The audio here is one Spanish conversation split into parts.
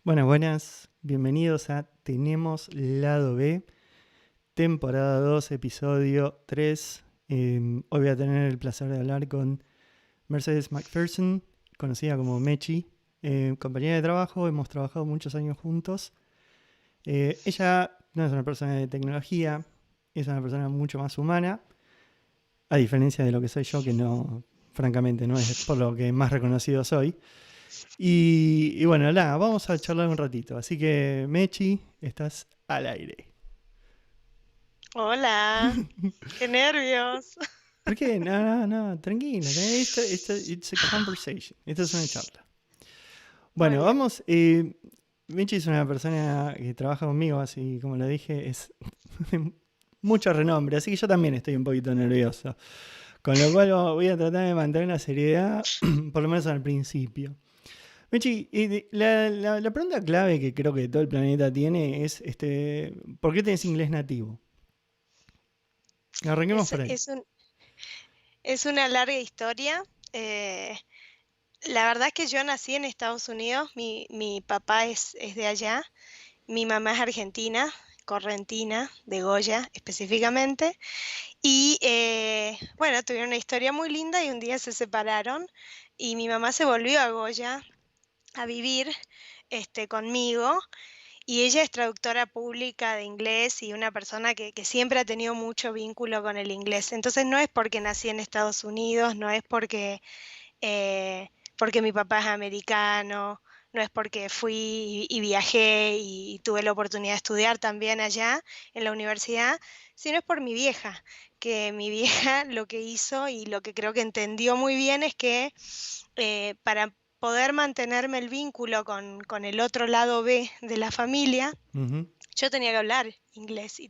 Buenas, buenas. Bienvenidos a Tenemos Lado B, temporada 2, episodio 3. Hoy voy a tener el placer de hablar con Mercedes McPherson, conocida como Mechi, compañera de trabajo. Hemos trabajado muchos años juntos. Ella no es una persona de tecnología, es una persona mucho más humana, a diferencia de lo que soy yo, que no, francamente, no es por lo que más reconocido soy. Y bueno, nada, vamos a charlar un ratito. Así que, Mechi, estás al aire. Hola, qué nervios. ¿Por qué? No, no, no, tranquila. It's a conversation. Esta es una charla. Muy Bueno, bien. vamos. Mechi es una persona que trabaja conmigo, así como lo dije, es de mucho renombre. Así que yo también estoy un poquito nervioso. Con lo cual voy a tratar de mantener la seriedad, por lo menos al principio. Mechi, la pregunta clave que creo que todo el planeta tiene es, ¿por qué tenés inglés nativo? Arranquemos Es, por ahí. es un- es una larga historia. eh, la verdad es que yo nací en Estados Unidos, mi papá es de allá, mi mamá es argentina, correntina, de Goya específicamente, y bueno, tuvieron una historia muy linda y un día se separaron y mi mamá se volvió a Goya a vivir conmigo. Y ella es traductora pública de inglés y una persona que siempre ha tenido mucho vínculo con el inglés. Entonces no es porque nací en Estados Unidos, no es porque mi papá es americano, no es porque fui y viajé y tuve la oportunidad de estudiar también allá en la universidad, sino es por mi vieja, que mi vieja lo que hizo y lo que creo que entendió muy bien es que para poder mantenerme el vínculo con el otro lado B de la familia, Ujú. yo tenía que hablar inglés y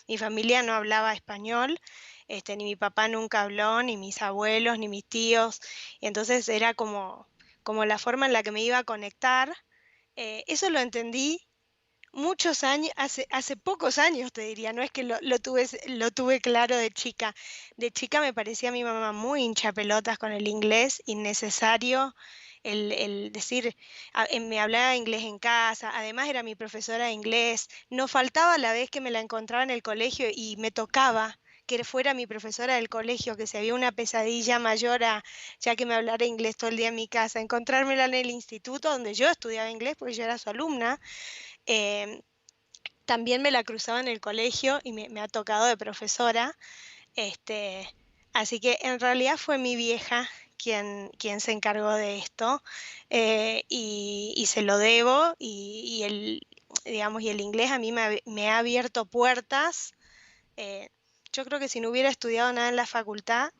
mi familia no hablaba español, ni mi papá nunca habló, ni mis abuelos, ni mis tíos, y entonces era como la forma en la que me iba a conectar. Eso lo entendí muchos años, hace pocos años te diría, no es que lo tuve claro de chica. De chica me parecía mi mamá muy hincha pelotas con el inglés, innecesario el decir, me hablaba inglés en casa, además era mi profesora de inglés, no faltaba la vez que me la encontraba en el colegio y me tocaba que fuera mi profesora del colegio, que si había una pesadilla mayor ya que me hablara inglés todo el día en mi casa, encontrármela en el instituto donde yo estudiaba inglés, porque yo era su alumna. eh, También me la cruzaba en el colegio y me ha tocado de profesora. Este, Así que en realidad fue mi vieja quien se encargó de esto, y se lo debo digamos, y el inglés a mí me ha abierto puertas. eh, yo creo que si no hubiera estudiado nada en la facultad,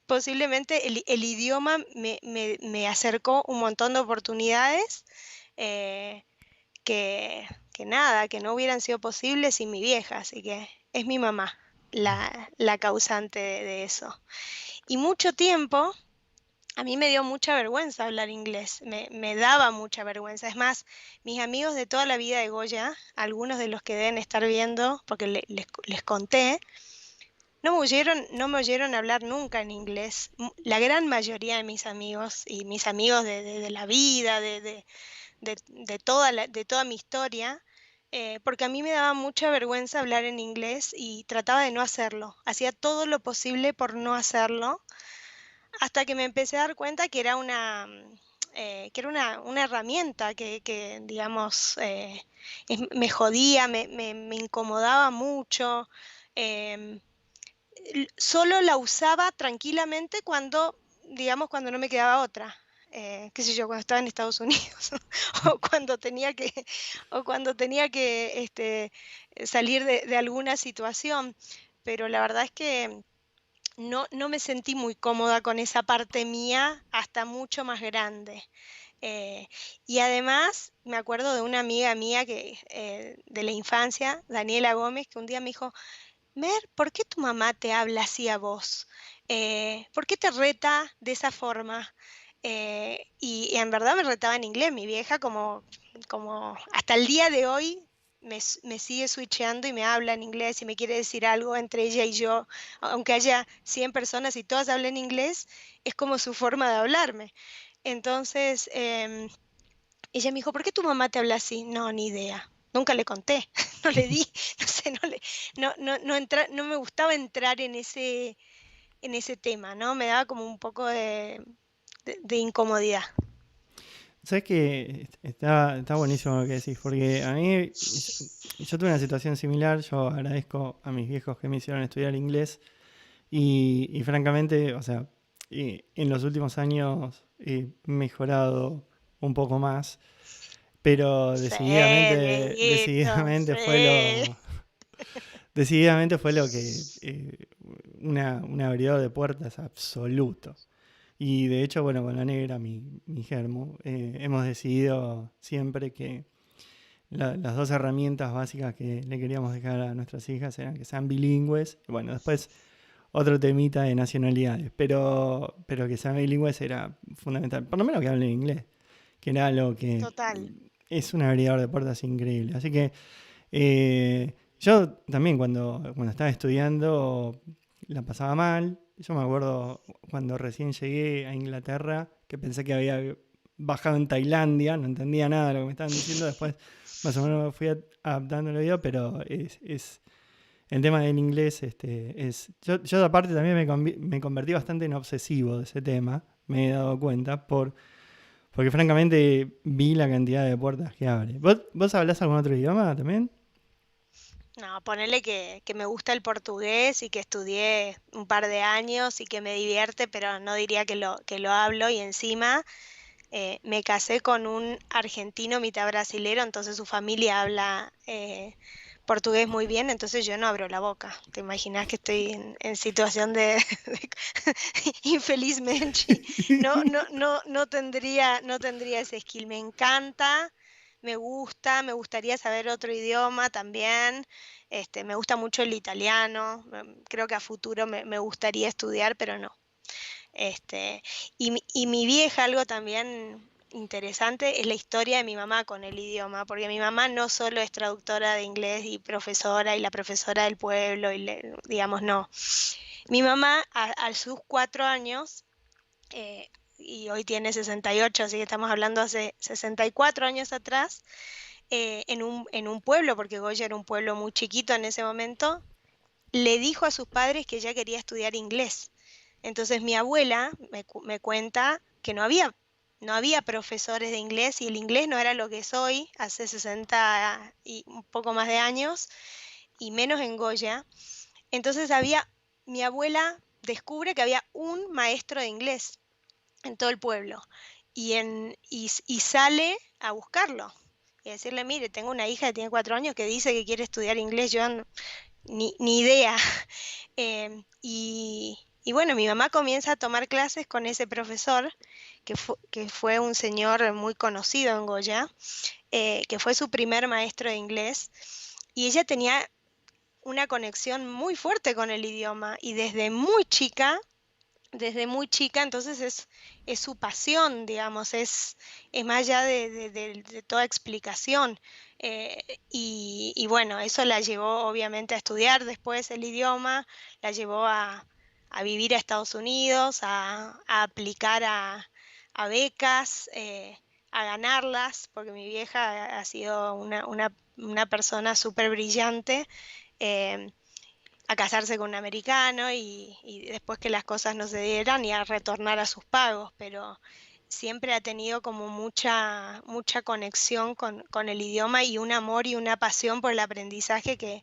posiblemente el idioma me acercó un montón de oportunidades. eh, que, que nada, que no hubieran sido posibles sin mi vieja, así que es mi mamá la causante de eso. Y mucho tiempo, a mí me dio mucha vergüenza hablar inglés, me daba mucha vergüenza. Es más, mis amigos de toda la vida de Goya, algunos de los que deben estar viendo, porque les conté, no me oyeron hablar nunca en inglés. La gran mayoría de mis amigos y mis amigos de la vida, de toda mi historia, porque a mí me daba mucha vergüenza hablar en inglés y trataba de no hacerlo. Hacía todo lo posible por no hacerlo, hasta que me empecé a dar cuenta que era una herramienta digamos, me jodía, me incomodaba mucho. em, Solo la usaba tranquilamente digamos, cuando no me quedaba otra. Qué sé yo, cuando estaba en Estados Unidos o cuando tenía que salir de alguna situación. Pero la verdad es que no me sentí muy cómoda con esa parte mía hasta mucho más grande. Eh, y además me acuerdo de una amiga mía de la infancia, Daniela Gómez, que un día me dijo: Mer, ¿por qué tu mamá te habla así a vos? ¿Por qué te reta de esa forma? Y en verdad me retaba en inglés, mi vieja, como hasta el día de hoy me sigue switcheando y me habla en inglés y me quiere decir algo entre ella y yo, aunque haya 100 personas y todas hablen inglés, es como su forma de hablarme. Entonces, ella me dijo, ¿por qué tu mamá te habla así? No, ni idea. Nunca le conté, no le di, no sé, no me gustaba entrar en ese tema, ¿no? Me daba como un poco de incomodidad. Sabes que está buenísimo lo que decís, porque a mí, yo tuve una situación similar, yo agradezco a mis viejos que me hicieron estudiar inglés y francamente, o sea, en los últimos años he mejorado un poco más, pero Sí, Dieguito, decididamente fue sí. decididamente fue lo que, un abridor de puertas absoluto. Y de hecho, bueno, con la negra, mi germo, hemos decidido siempre que las dos herramientas básicas que le queríamos dejar a nuestras hijas eran que sean bilingües. Bueno, después otro temita de nacionalidades, pero que sean bilingües era fundamental. Por lo menos que hablen inglés, que era algo que Total. es un abridor de puertas increíble. Así que yo también cuando estaba estudiando la pasaba mal. Yo me acuerdo cuando recién llegué a Inglaterra, que pensé que había bajado en Tailandia, no entendía nada de lo que me estaban diciendo. Después más o menos me fui adaptando el oído, pero el tema del inglés, yo aparte también me convertí bastante en obsesivo de ese tema, me he dado cuenta, porque francamente vi la cantidad de puertas que abre. ¿Vos hablás algún otro idioma también? No, ponele que me gusta el portugués y que estudié un par de años y que me divierte, pero no diría que lo hablo y encima me casé con un argentino mitad brasilero, entonces su familia habla portugués muy bien, entonces yo no abro la boca. ¿Te imaginas que estoy en situación de infelizmente? No tendría ese skill. Me encanta, me gusta, me gustaría saber otro idioma también. Me gusta mucho el italiano. Creo que a futuro me gustaría estudiar, pero no. Este, y mi vieja, algo también interesante, es la historia de mi mamá con el idioma, porque mi mamá no solo es traductora de inglés y profesora y la profesora del pueblo, digamos, no. Mi mamá a sus 4 años, y hoy tiene 68, así que estamos hablando hace 64 años atrás, en un pueblo, porque Goya era un pueblo muy chiquito en ese momento, le dijo a sus padres que ella quería estudiar inglés. Entonces mi abuela me cuenta que no había profesores de inglés y el inglés no era lo que es hoy, hace 60 y un poco más de años, y menos en Goya. Entonces mi abuela descubre que había un maestro de inglés en todo el pueblo y sale a buscarlo y decirle, mire, tengo una hija que tiene 4 años que dice que quiere estudiar inglés, yo ni idea. Y bueno, mi mamá comienza a tomar clases con ese profesor, que fue un señor muy conocido en Goya, que fue su primer maestro de inglés, y ella tenía una conexión muy fuerte con el idioma, y desde muy chica, entonces es su pasión, digamos, es más allá de toda explicación. Y bueno, eso la llevó obviamente a estudiar después el idioma, la llevó a vivir a Estados Unidos, a aplicar a becas, a ganarlas, porque mi vieja ha sido una persona súper brillante. eh, a casarse con un americano y después que las cosas no se dieran y a retornar a sus pagos, pero siempre ha tenido como mucha conexión con el idioma y un amor y una pasión por el aprendizaje que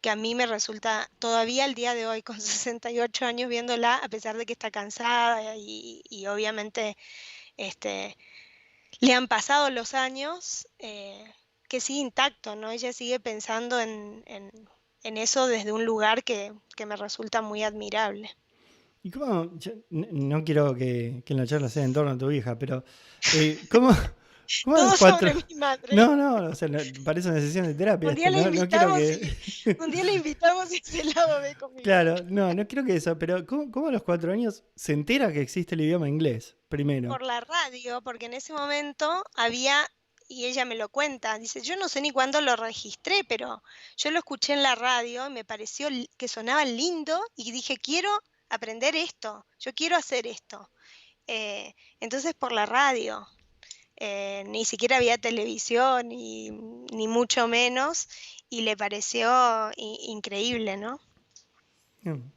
a mí me resulta todavía al día de hoy, con 68 años viéndola, a pesar de que está cansada y obviamente este, le han pasado los años, que sigue intacto, ¿no? Ella sigue pensando en eso desde un lugar que me resulta muy admirable. ¿Y cómo? No quiero que la charla sea en torno a tu hija, pero ¿cómo, cómo a los Todo cuatro? sobre mi madre. No, no, o sea, parece una sesión de terapia Un día esto, la no quiero invitamos que... y un día la invitamos y ese lado ve con mi Claro, madre. no quiero que eso, pero ¿cómo a los 4 años se entera que existe el idioma inglés, primero? Por la radio, porque en ese momento había, y ella me lo cuenta, dice, yo no sé ni cuándo lo registré, pero yo lo escuché en la radio y me pareció que sonaba lindo y dije, quiero aprender esto, yo quiero hacer esto. Entonces por la radio. Ni siquiera había televisión, ni mucho menos, y le pareció increíble, ¿no? Mm.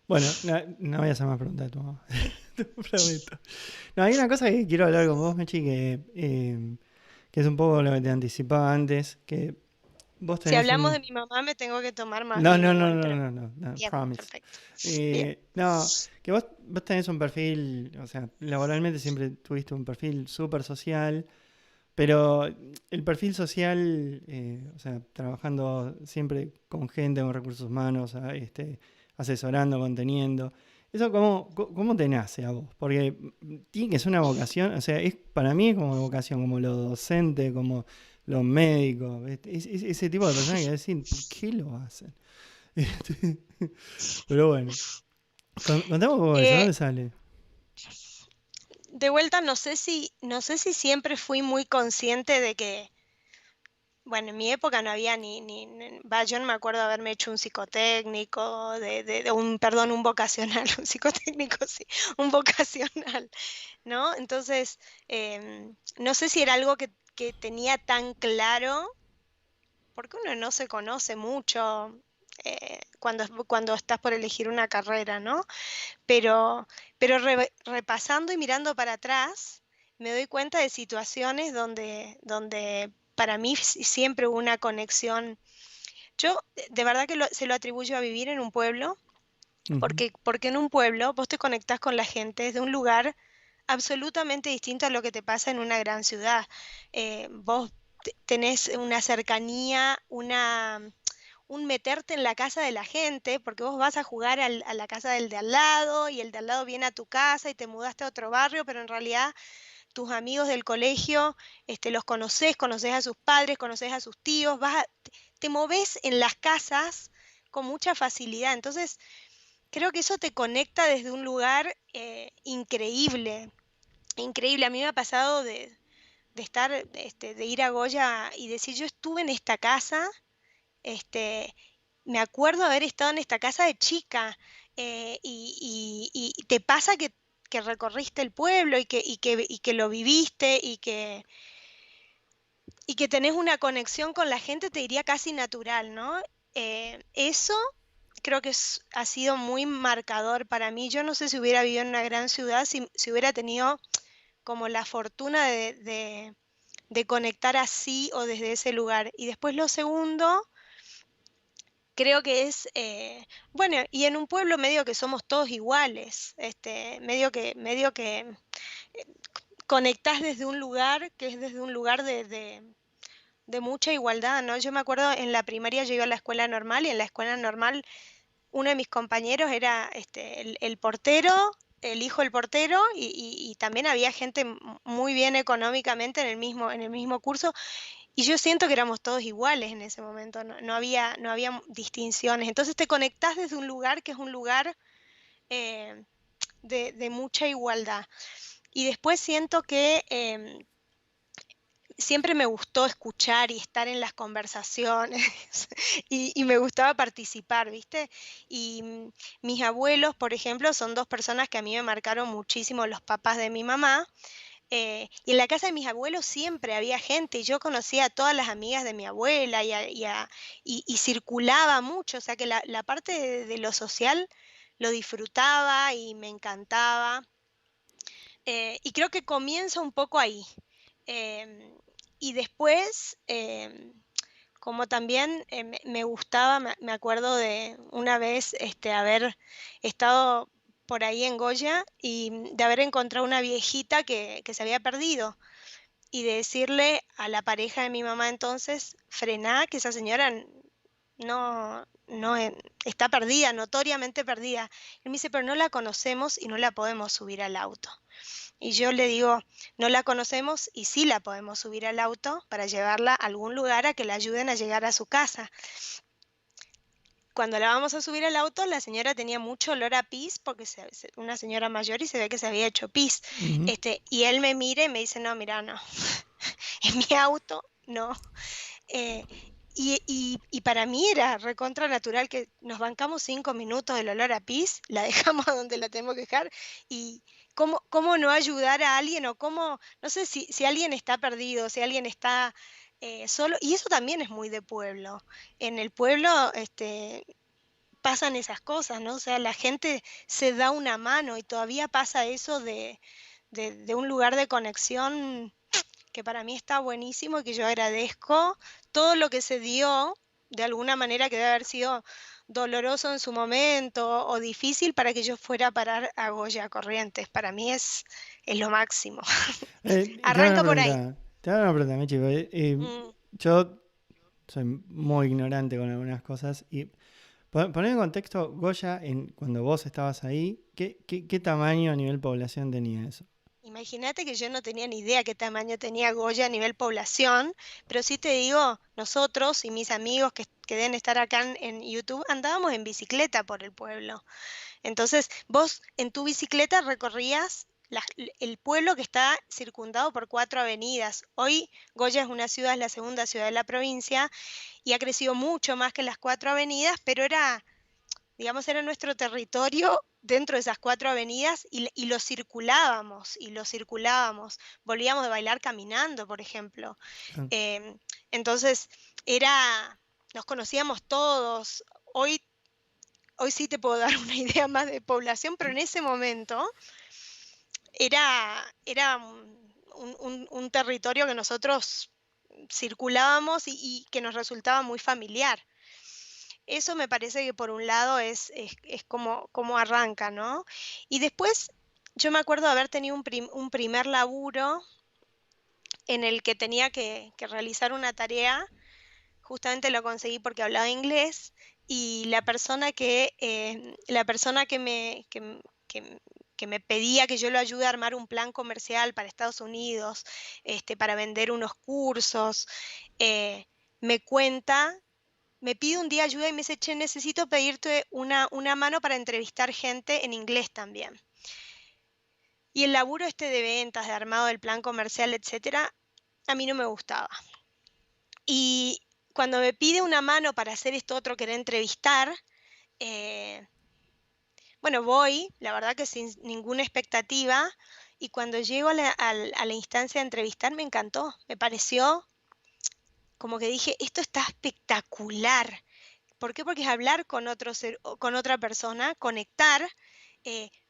Bueno, no voy a hacer más preguntas de tu mamá. Te lo prometo. No, hay una cosa que quiero hablar con vos, Mechi, que es un poco lo que te anticipaba antes, que vos Si tenés hablamos de un... mi mamá, me tengo que tomar más No, vino no, no, igual, no, pero no, no, no, bien, promise. perfecto. Bien. No, que vos tenés un perfil, o sea, laboralmente siempre tuviste un perfil súper social, pero el perfil social, o sea, trabajando siempre con gente, con recursos humanos, asesorando, conteniendo, ¿eso cómo te nace a vos? Porque tiene que ser una vocación, o sea, para mí es como vocación, como lo docente, como los médicos, ese tipo de personas que decir, ¿por qué lo hacen? Este, pero bueno, contame un poco de eso, Eh, ¿dónde sale? de vuelta, no sé si siempre fui muy consciente de que, bueno, en mi época no había yo no me acuerdo de haberme hecho un psicotécnico, perdón, un vocacional, un psicotécnico, sí, un vocacional, ¿no? Entonces, no sé si era algo que tenía tan claro, porque uno no se conoce mucho cuando estás por elegir una carrera, ¿no? Pero, pero repasando y mirando para atrás, me doy cuenta de situaciones donde para mí siempre hubo una conexión. Yo de verdad que se lo atribuyo a vivir en un pueblo, Ujú, porque en un pueblo vos te conectás con la gente desde un lugar absolutamente distinto a lo que te pasa en una gran ciudad. Vos tenés una cercanía, un meterte en la casa de la gente, porque vos vas a jugar a la casa del de al lado y el de al lado viene a tu casa y te mudaste a otro barrio, pero en realidad tus amigos del colegio los conoces a sus padres, conoces a sus tíos, te movés en las casas con mucha facilidad. Entonces, creo que eso te conecta desde un lugar increíble, increíble. A mí me ha pasado de ir a Goya y decir, yo estuve en esta casa, este, me acuerdo haber estado en esta casa de chica, y te pasa que recorriste el pueblo y que lo viviste y que tenés una conexión con la gente, te diría casi natural, ¿no? Eso creo que ha sido muy marcador para mí. Yo no sé si hubiera vivido en una gran ciudad, si hubiera tenido como la fortuna de conectar así o desde ese lugar. Y después lo segundo, creo que bueno, y en un pueblo medio que somos todos iguales, medio que conectás desde un lugar que es desde un lugar de mucha igualdad, ¿no? Yo me acuerdo en la primaria yo iba a la escuela normal y en la escuela normal uno de mis compañeros era el portero, el hijo del portero y también había gente muy bien económicamente en el mismo curso y yo siento que éramos todos iguales en ese momento, no había distinciones. Entonces te conectás desde un lugar que es un lugar eh, de mucha igualdad. Y después siento que siempre me gustó escuchar y estar en las conversaciones y me gustaba participar, ¿viste? Y mis abuelos, por ejemplo, son dos personas que a mí me marcaron muchísimo, los papás de mi mamá. Y en la casa de mis abuelos siempre había gente y yo conocía a todas las amigas de mi abuela y circulaba mucho, o sea que la parte de lo social lo disfrutaba y me encantaba. Y creo que comienza un poco ahí. Em, y después, como también me gustaba, me acuerdo de una vez haber estado por ahí en Goya y de haber encontrado una viejita que se había perdido y de decirle a la pareja de mi mamá entonces, frená, que esa señora no está perdida, notoriamente perdida. Y me dice, pero no la conocemos y no la podemos subir al auto. Y yo le digo, no la conocemos y sí la podemos subir al auto para llevarla a algún lugar a que la ayuden a llegar a su casa. Cuando la vamos a subir al auto, la señora tenía mucho olor a pis, porque una señora mayor y se ve que se había hecho pis. ujú. Y él me mira y me dice, no, mira, no, en mi auto, no. Eh, y para mí era recontra natural que nos bancamos 5 minutos del olor a pis, la dejamos a donde la tenemos que dejar y cómo no ayudar a alguien o cómo, no sé si alguien está perdido, si alguien está solo, y eso también es muy de pueblo. En el pueblo pasan esas cosas, ¿no? O sea, la gente se da una mano y todavía pasa eso de un lugar de conexión que para mí está buenísimo y que yo agradezco todo lo que se dio, de alguna manera que debe haber sido doloroso en su momento o difícil para que yo fuera a parar a Goya Corrientes. Para mí es lo máximo. Te hago una Arranca por ahí. pregunta, te hago una pregunta, Mechi, porque, Mm. yo soy muy ignorante con algunas cosas y poner en contexto, Goya, cuando vos estabas ahí, ¿qué tamaño a nivel población tenía eso? Imagínate que yo no tenía ni idea qué tamaño tenía Goya a nivel población, pero sí te digo, nosotros y mis amigos que deben estar acá en YouTube andábamos en bicicleta por el pueblo. Entonces, vos en tu bicicleta recorrías el pueblo que está circundado por 4 avenidas. Hoy Goya es una ciudad, es la segunda ciudad de la provincia y ha crecido mucho más que las 4 avenidas, pero digamos, era nuestro territorio dentro de esas 4 avenidas y lo circulábamos. Volvíamos de bailar caminando, por ejemplo. Ah, Em, entonces, era, nos conocíamos todos. Hoy sí te puedo dar una idea más de población, pero en ese momento era un territorio que nosotros circulábamos y que nos resultaba muy familiar. Eso me parece que por un lado es como arranca, ¿no? Y después yo me acuerdo de haber tenido un primer laburo en el que tenía que realizar una tarea. Justamente lo conseguí porque hablaba inglés y la persona que me pedía que yo lo ayude a armar un plan comercial para Estados Unidos, para vender unos cursos, eh, me cuenta, me pide un día ayuda y me dice, che, necesito pedirte una mano para entrevistar gente en inglés también. Y el laburo de ventas, de armado del plan comercial, etcétera, a mí no me gustaba. Y cuando me pide una mano para hacer esto otro que era entrevistar, eh, bueno, voy, la verdad que sin ninguna expectativa, y cuando llego a la instancia de entrevistar me encantó, me pareció como que dije, esto está espectacular. ¿Por qué? Porque es hablar con otra persona, conectar,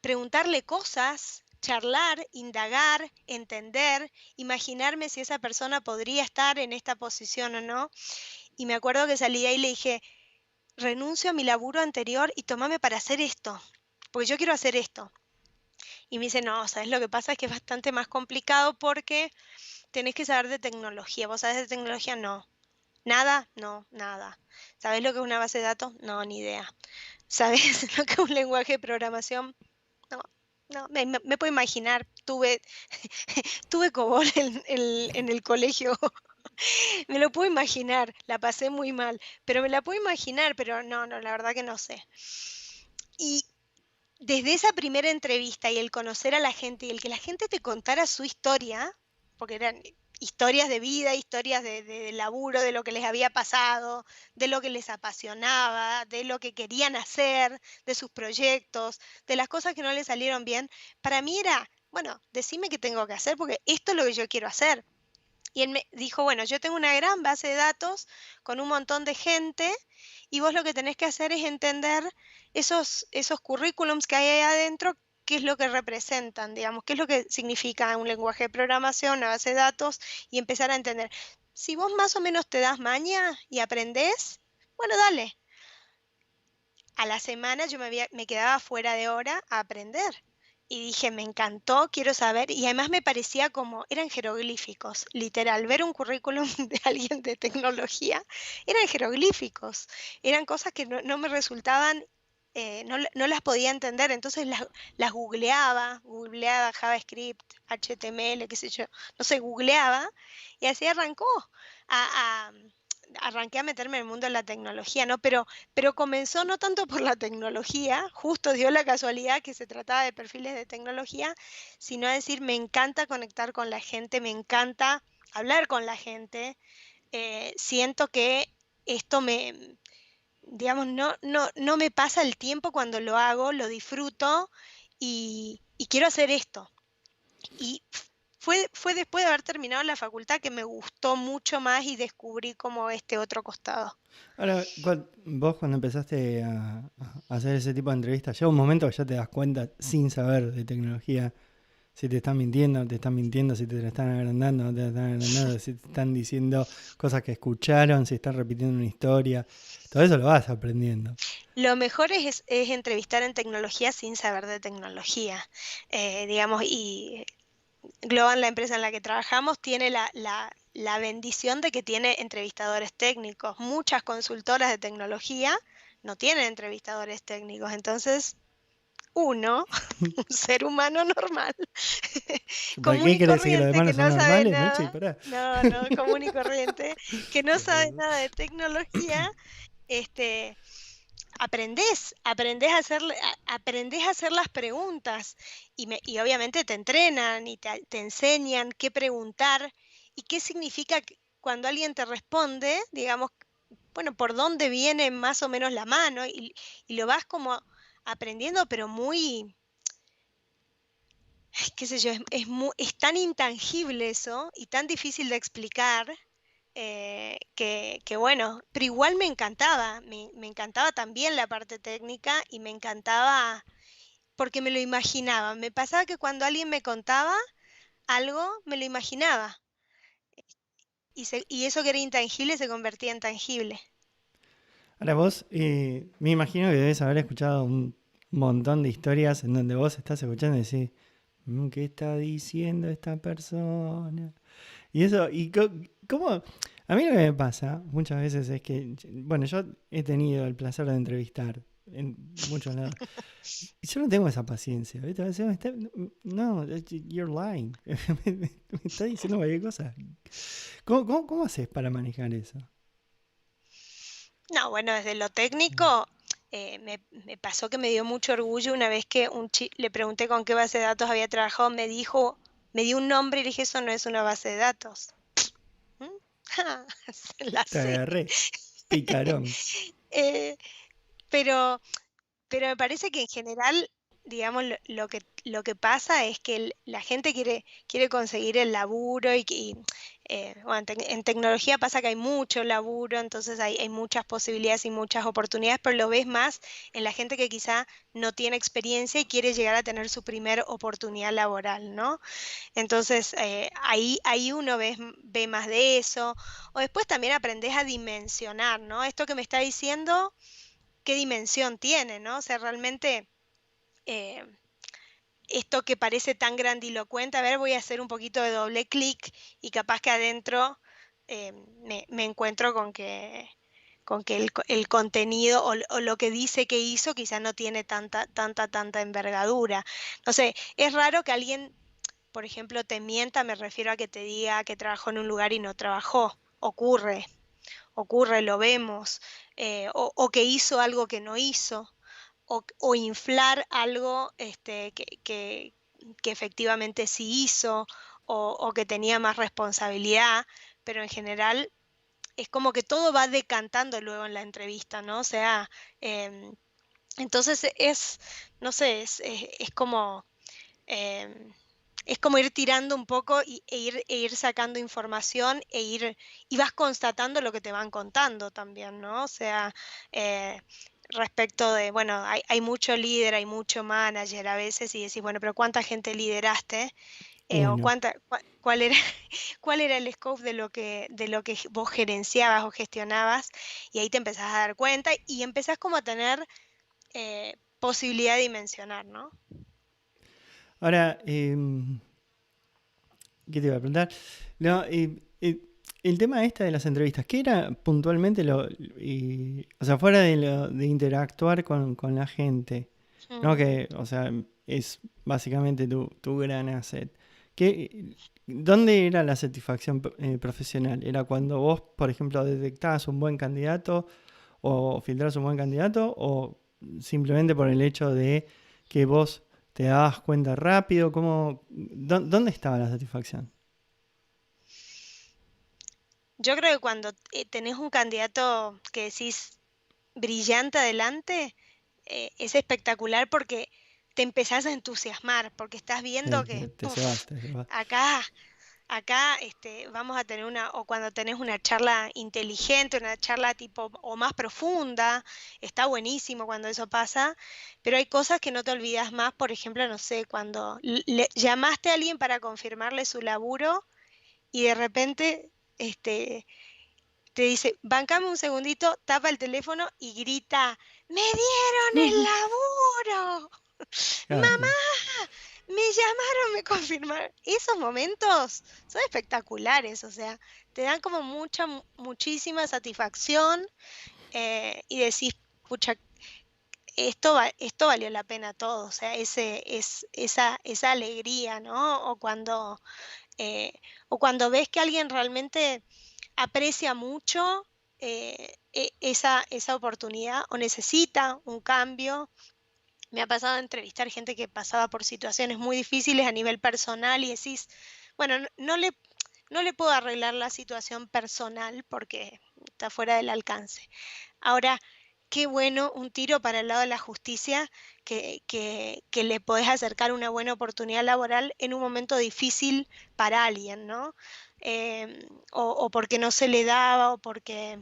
preguntarle cosas, charlar, indagar, entender, imaginarme si esa persona podría estar en esta posición o no. Y me acuerdo que salí de ahí y le dije, renuncio a mi laburo anterior y tomame para hacer esto, porque yo quiero hacer esto. Y me dice, no, ¿sabes lo que pasa? Es que es bastante más complicado porque tenés que saber de tecnología. ¿Vos sabés de tecnología? No. ¿Nada? No, nada. ¿Sabés lo que es una base de datos? No, ni idea. ¿Sabés lo que es un lenguaje de programación? No, no, me puedo imaginar, tuve COBOL en el colegio, me lo puedo imaginar, la pasé muy mal, pero me la puedo imaginar, pero no, no, la verdad que no sé. Y desde esa primera entrevista y el conocer a la gente y el que la gente te contara su historia, porque eran historias de vida, historias de laburo, de lo que les había pasado, de lo que les apasionaba, de lo que querían hacer, de sus proyectos, de las cosas que no les salieron bien, para mí era, bueno, decime qué tengo que hacer porque esto es lo que yo quiero hacer. Y él me dijo, bueno, yo tengo una gran base de datos con un montón de gente y vos lo que tenés que hacer es entender esos currículums que hay ahí adentro, qué es lo que representan, digamos, qué es lo que significa un lenguaje de programación, una base de datos y empezar a entender. Si vos más o menos te das maña y aprendés, bueno, dale. A la semana me quedaba fuera de hora a aprender. Y dije, me encantó, quiero saber. Y además me parecía como, eran jeroglíficos, literal. Ver un currículum de alguien de tecnología, eran jeroglíficos. Eran cosas que no me resultaban, no las podía entender. Entonces las googleaba JavaScript, HTML, qué sé yo. No sé, googleaba y así arrancó a, a- arranqué a meterme en el mundo de la tecnología, ¿no? Pero comenzó no tanto por la tecnología, justo dio la casualidad que se trataba de perfiles de tecnología, sino a decir, me encanta conectar con la gente, me encanta hablar con la gente, siento que esto digamos, no me pasa el tiempo cuando lo hago, lo disfruto y quiero hacer esto. Y fue después de haber terminado la facultad que me gustó mucho más y descubrí como este otro costado. Ahora, vos cuando empezaste a hacer ese tipo de entrevistas, llega un momento que ya te das cuenta, sin saber de tecnología, si te están mintiendo, si te la están agrandando, no te la están agrandando, si te están diciendo cosas que escucharon, si están repitiendo una historia. Todo eso lo vas aprendiendo. Lo mejor es entrevistar en tecnología sin saber de tecnología, digamos, y Globan, la empresa en la que trabajamos, tiene la bendición de que tiene entrevistadores técnicos. Muchas consultoras de tecnología no tienen entrevistadores técnicos, entonces uno, un ser humano normal, ¿Para común qué y quiere decir que los corriente, que demás son no sabe normales, Meche? nada, Pará. no, no, común y corriente, que no Qué sabe pedo. nada de tecnología, este, aprendés a hacer las preguntas y obviamente te entrenan y te enseñan qué preguntar y qué significa cuando alguien te responde, digamos, bueno, por dónde viene más o menos la mano y lo vas como aprendiendo, pero muy, qué sé yo, es tan intangible eso y tan difícil de explicar que bueno, pero igual me encantaba, me encantaba también la parte técnica y me encantaba porque me lo imaginaba. Me pasaba que cuando alguien me contaba algo, me lo imaginaba y eso que era intangible se convertía en tangible. Ahora vos, me imagino que debes haber escuchado un montón de historias en donde vos estás escuchando y decís, ¿qué está diciendo esta persona? Y eso, ¿cómo? A mí lo que me pasa muchas veces es que, bueno, yo he tenido el placer de entrevistar en muchos lados. Y yo no tengo esa paciencia, ¿viste? A veces no, you're lying. Me está diciendo cualquier cosa. ¿Cómo haces para manejar eso? No, bueno, desde lo técnico, me pasó que me dio mucho orgullo una vez que le pregunté con qué base de datos había trabajado, me dio un nombre y le dije, eso no es una base de datos. ¿Mm? La Te sé. agarré, picarón. Eh, pero Pero me parece que en general, digamos, lo que pasa es que la gente quiere conseguir el laburo bueno, en tecnología pasa que hay mucho laburo, entonces hay muchas posibilidades y muchas oportunidades, pero lo ves más en la gente que quizá no tiene experiencia y quiere llegar a tener su primer oportunidad laboral, ¿no? Entonces, ahí uno ve más de eso. O después también aprendes a dimensionar, ¿no? Esto que me está diciendo qué dimensión tiene, ¿no? O sea, realmente eh, esto que parece tan grandilocuente, a ver, voy a hacer un poquito de doble clic y capaz que adentro me encuentro con que el contenido o lo que dice que hizo quizá no tiene tanta envergadura. No sé, es raro que alguien, por ejemplo, te mienta, me refiero a que te diga que trabajó en un lugar y no trabajó. Ocurre, lo vemos, o que hizo algo que no hizo, o inflar algo que efectivamente sí hizo, o que tenía más responsabilidad, pero en general es como que todo va decantando luego en la entrevista, ¿no? O sea, em, entonces no sé, es como em, es como ir tirando un poco e ir sacando información y vas constatando lo que te van contando también, ¿no? O sea, eh, respecto de, bueno, hay mucho líder, hay mucho manager a veces y decís, bueno, pero ¿cuánta gente lideraste? O Uno. cuál era, cuál era el scope de lo que vos gerenciabas o gestionabas, y ahí te empezás a dar cuenta y empezás como a tener posibilidad de dimensionar, ¿no? Ahora, ¿qué te iba a preguntar? No, el tema este de las entrevistas, ¿qué era puntualmente o sea, fuera de interactuar con la gente, ¿no? Mm. Que, o sea, es básicamente tu gran asset. ¿Dónde era la satisfacción profesional? ¿Era cuando vos, por ejemplo, detectabas un buen candidato o filtrabas un buen candidato o simplemente por el hecho de que vos te dabas cuenta rápido? ¿Dónde estaba la satisfacción? Yo creo que cuando tenés un candidato que decís brillante adelante, es espectacular porque te empezás a entusiasmar porque estás viendo que, Te cebas, te cebas. acá, acá vamos a tener o cuando tenés una charla inteligente, una charla tipo o más profunda, está buenísimo cuando eso pasa, pero hay cosas que no te olvidas más, por ejemplo, no sé, cuando llamaste a alguien para confirmarle su laburo y de repente este, te dice, bancame un segundito, tapa el teléfono y grita, ¡me dieron el laburo! Claro, Me llamaron, me confirmaron. Esos momentos son espectaculares, o sea, te dan como muchísima satisfacción y decís, pucha, esto valió la pena todo, o sea, esa alegría, ¿no? Eh, o cuando ves que alguien realmente aprecia mucho esa oportunidad o necesita un cambio. Me ha pasado entrevistar gente que pasaba por situaciones muy difíciles a nivel personal y decís, bueno, no le puedo arreglar la situación personal porque está fuera del alcance. Ahora, qué bueno un tiro para el lado de la justicia que le podés acercar una buena oportunidad laboral en un momento difícil para alguien, ¿no? O porque no se le daba o porque,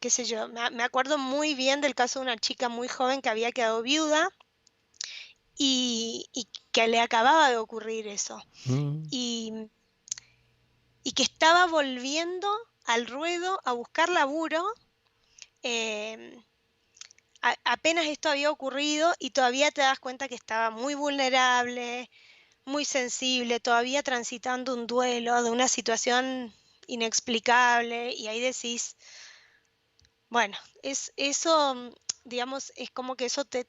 qué sé yo, me acuerdo muy bien del caso de una chica muy joven que había quedado viuda y que le acababa de ocurrir eso. mm, Y, y que estaba volviendo al ruedo a buscar laburo. eh, Apenas esto había ocurrido y todavía te das cuenta que estaba muy vulnerable, muy sensible, todavía transitando un duelo de una situación inexplicable y ahí decís, bueno, digamos, es como que eso te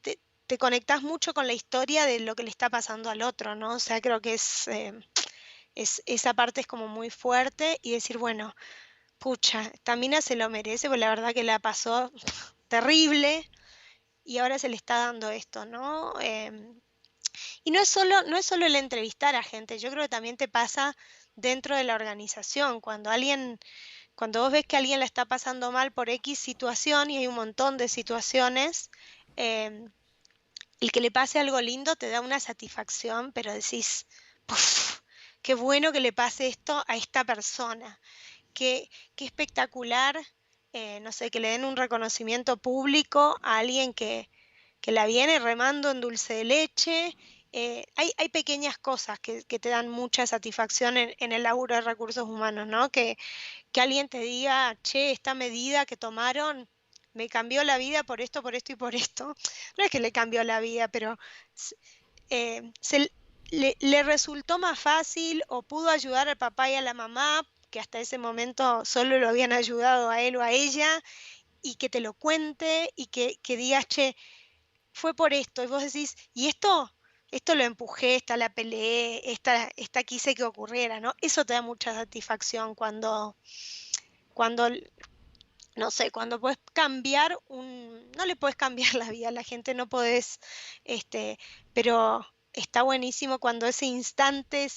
conectás mucho con la historia de lo que le está pasando al otro, ¿no? O sea, creo que esa parte es como muy fuerte y decir, bueno, pucha, esta mina se lo merece, porque la verdad que la pasó terrible y ahora se le está dando esto, ¿no? Y no es solo el entrevistar a gente, yo creo que también te pasa dentro de la organización, cuando vos ves que alguien la está pasando mal por X situación, y hay un montón de situaciones, eh, el que le pase algo lindo te da una satisfacción, pero decís, "Puf, qué bueno que le pase esto a esta persona, qué espectacular, no sé, que le den un reconocimiento público a alguien que la viene remando en dulce de leche". Hay pequeñas cosas que te dan mucha satisfacción en el laburo de recursos humanos, ¿no? Que alguien te diga, che, esta medida que tomaron me cambió la vida por esto y por esto. No es que le cambió la vida, pero s- le resultó más fácil o pudo ayudar al papá y a la mamá, que hasta ese momento solo lo habían ayudado a él o a ella, y que te lo cuente y que digas, che, fue por esto. Y vos decís, ¿y esto lo empujé, esta la peleé, esta quise que ocurriera, ¿no? Eso te da mucha satisfacción cuando, no sé, cuando puedes cambiar no le puedes cambiar la vida a la gente, no podés, este, pero está buenísimo cuando ese instante,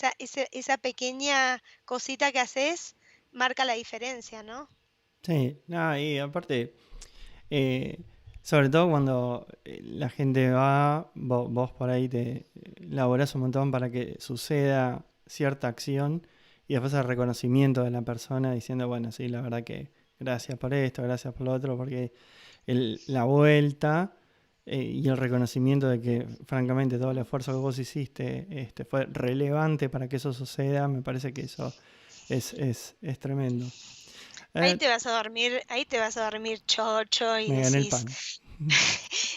esa pequeña cosita que haces, marca la diferencia, ¿no? sí, no, y aparte, eh, sobre todo cuando la gente va, vos por ahí te laburás un montón para que suceda cierta acción y después el reconocimiento de la persona diciendo, bueno, sí, la verdad que gracias por esto, gracias por lo otro, porque la vuelta y el reconocimiento de que francamente todo el esfuerzo que vos hiciste fue relevante para que eso suceda, me parece que eso es tremendo. Eh, Ahí te vas a dormir chocho y Me gané el decís, pan.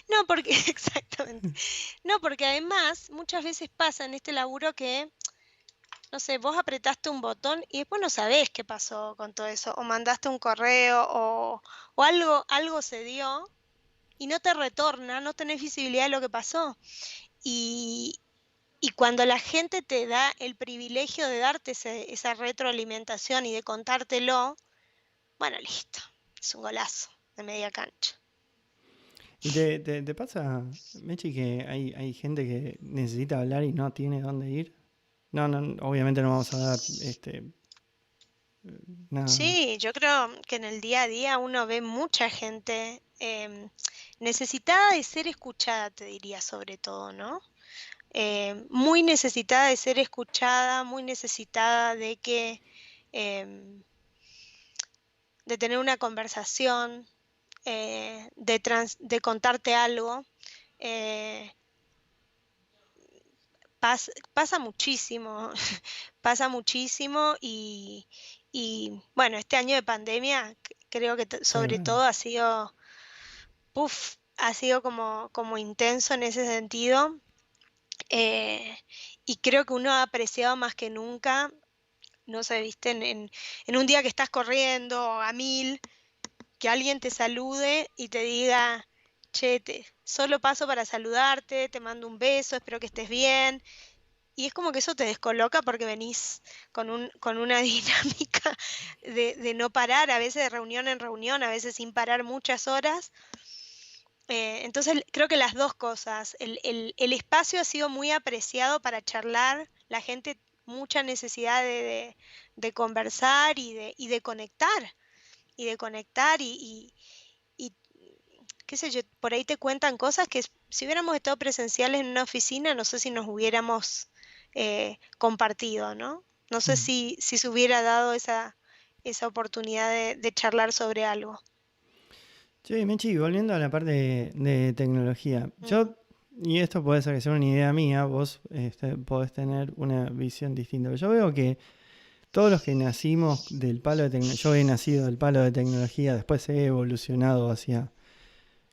no, porque, exactamente, no, porque además muchas veces pasa en este laburo que, no sé, vos apretaste un botón y después no sabés qué pasó con todo eso, o mandaste un correo, o algo se dio y no te retorna, no tenés visibilidad de lo que pasó. Y, y cuando la gente te da el privilegio de darte esa retroalimentación y de contártelo, bueno, listo, es un golazo de media cancha. ¿Y te pasa, Mechi, que hay gente que necesita hablar y no tiene dónde ir? No, no, obviamente no vamos a dar Nada. Sí, yo creo que en el día a día uno ve mucha gente necesitada de ser escuchada, te diría sobre todo, ¿no? Muy necesitada de ser escuchada, muy necesitada de que em, de tener una conversación, de contarte algo. eh, pasa muchísimo, pasa muchísimo y bueno, este año de pandemia creo que sobre Tremendo. todo ha sido, ha sido como intenso en ese sentido. eh, y creo que uno ha apreciado más que nunca, no sé, viste, en un día que estás corriendo a mil, que alguien te salude y te diga, che, solo paso para saludarte, te mando un beso, espero que estés bien. Y es como que eso te descoloca porque venís con una dinámica de no parar, a veces de reunión en reunión, a veces sin parar muchas horas. Entonces creo que las dos cosas, el espacio ha sido muy apreciado para charlar, la gente mucha necesidad de conversar y de conectar y qué sé yo, por ahí te cuentan cosas que si hubiéramos estado presenciales en una oficina, no sé si nos hubiéramos compartido, ¿no? No sé Mm. si se hubiera dado esa oportunidad de charlar sobre algo. Che, Mechi, volviendo a la parte de tecnología. Ujú. Y esto puede ser que sea una idea mía, vos podés tener una visión distinta. Pero yo veo que todos los que nacimos del palo de tecnología, yo he nacido del palo de tecnología, después he evolucionado hacia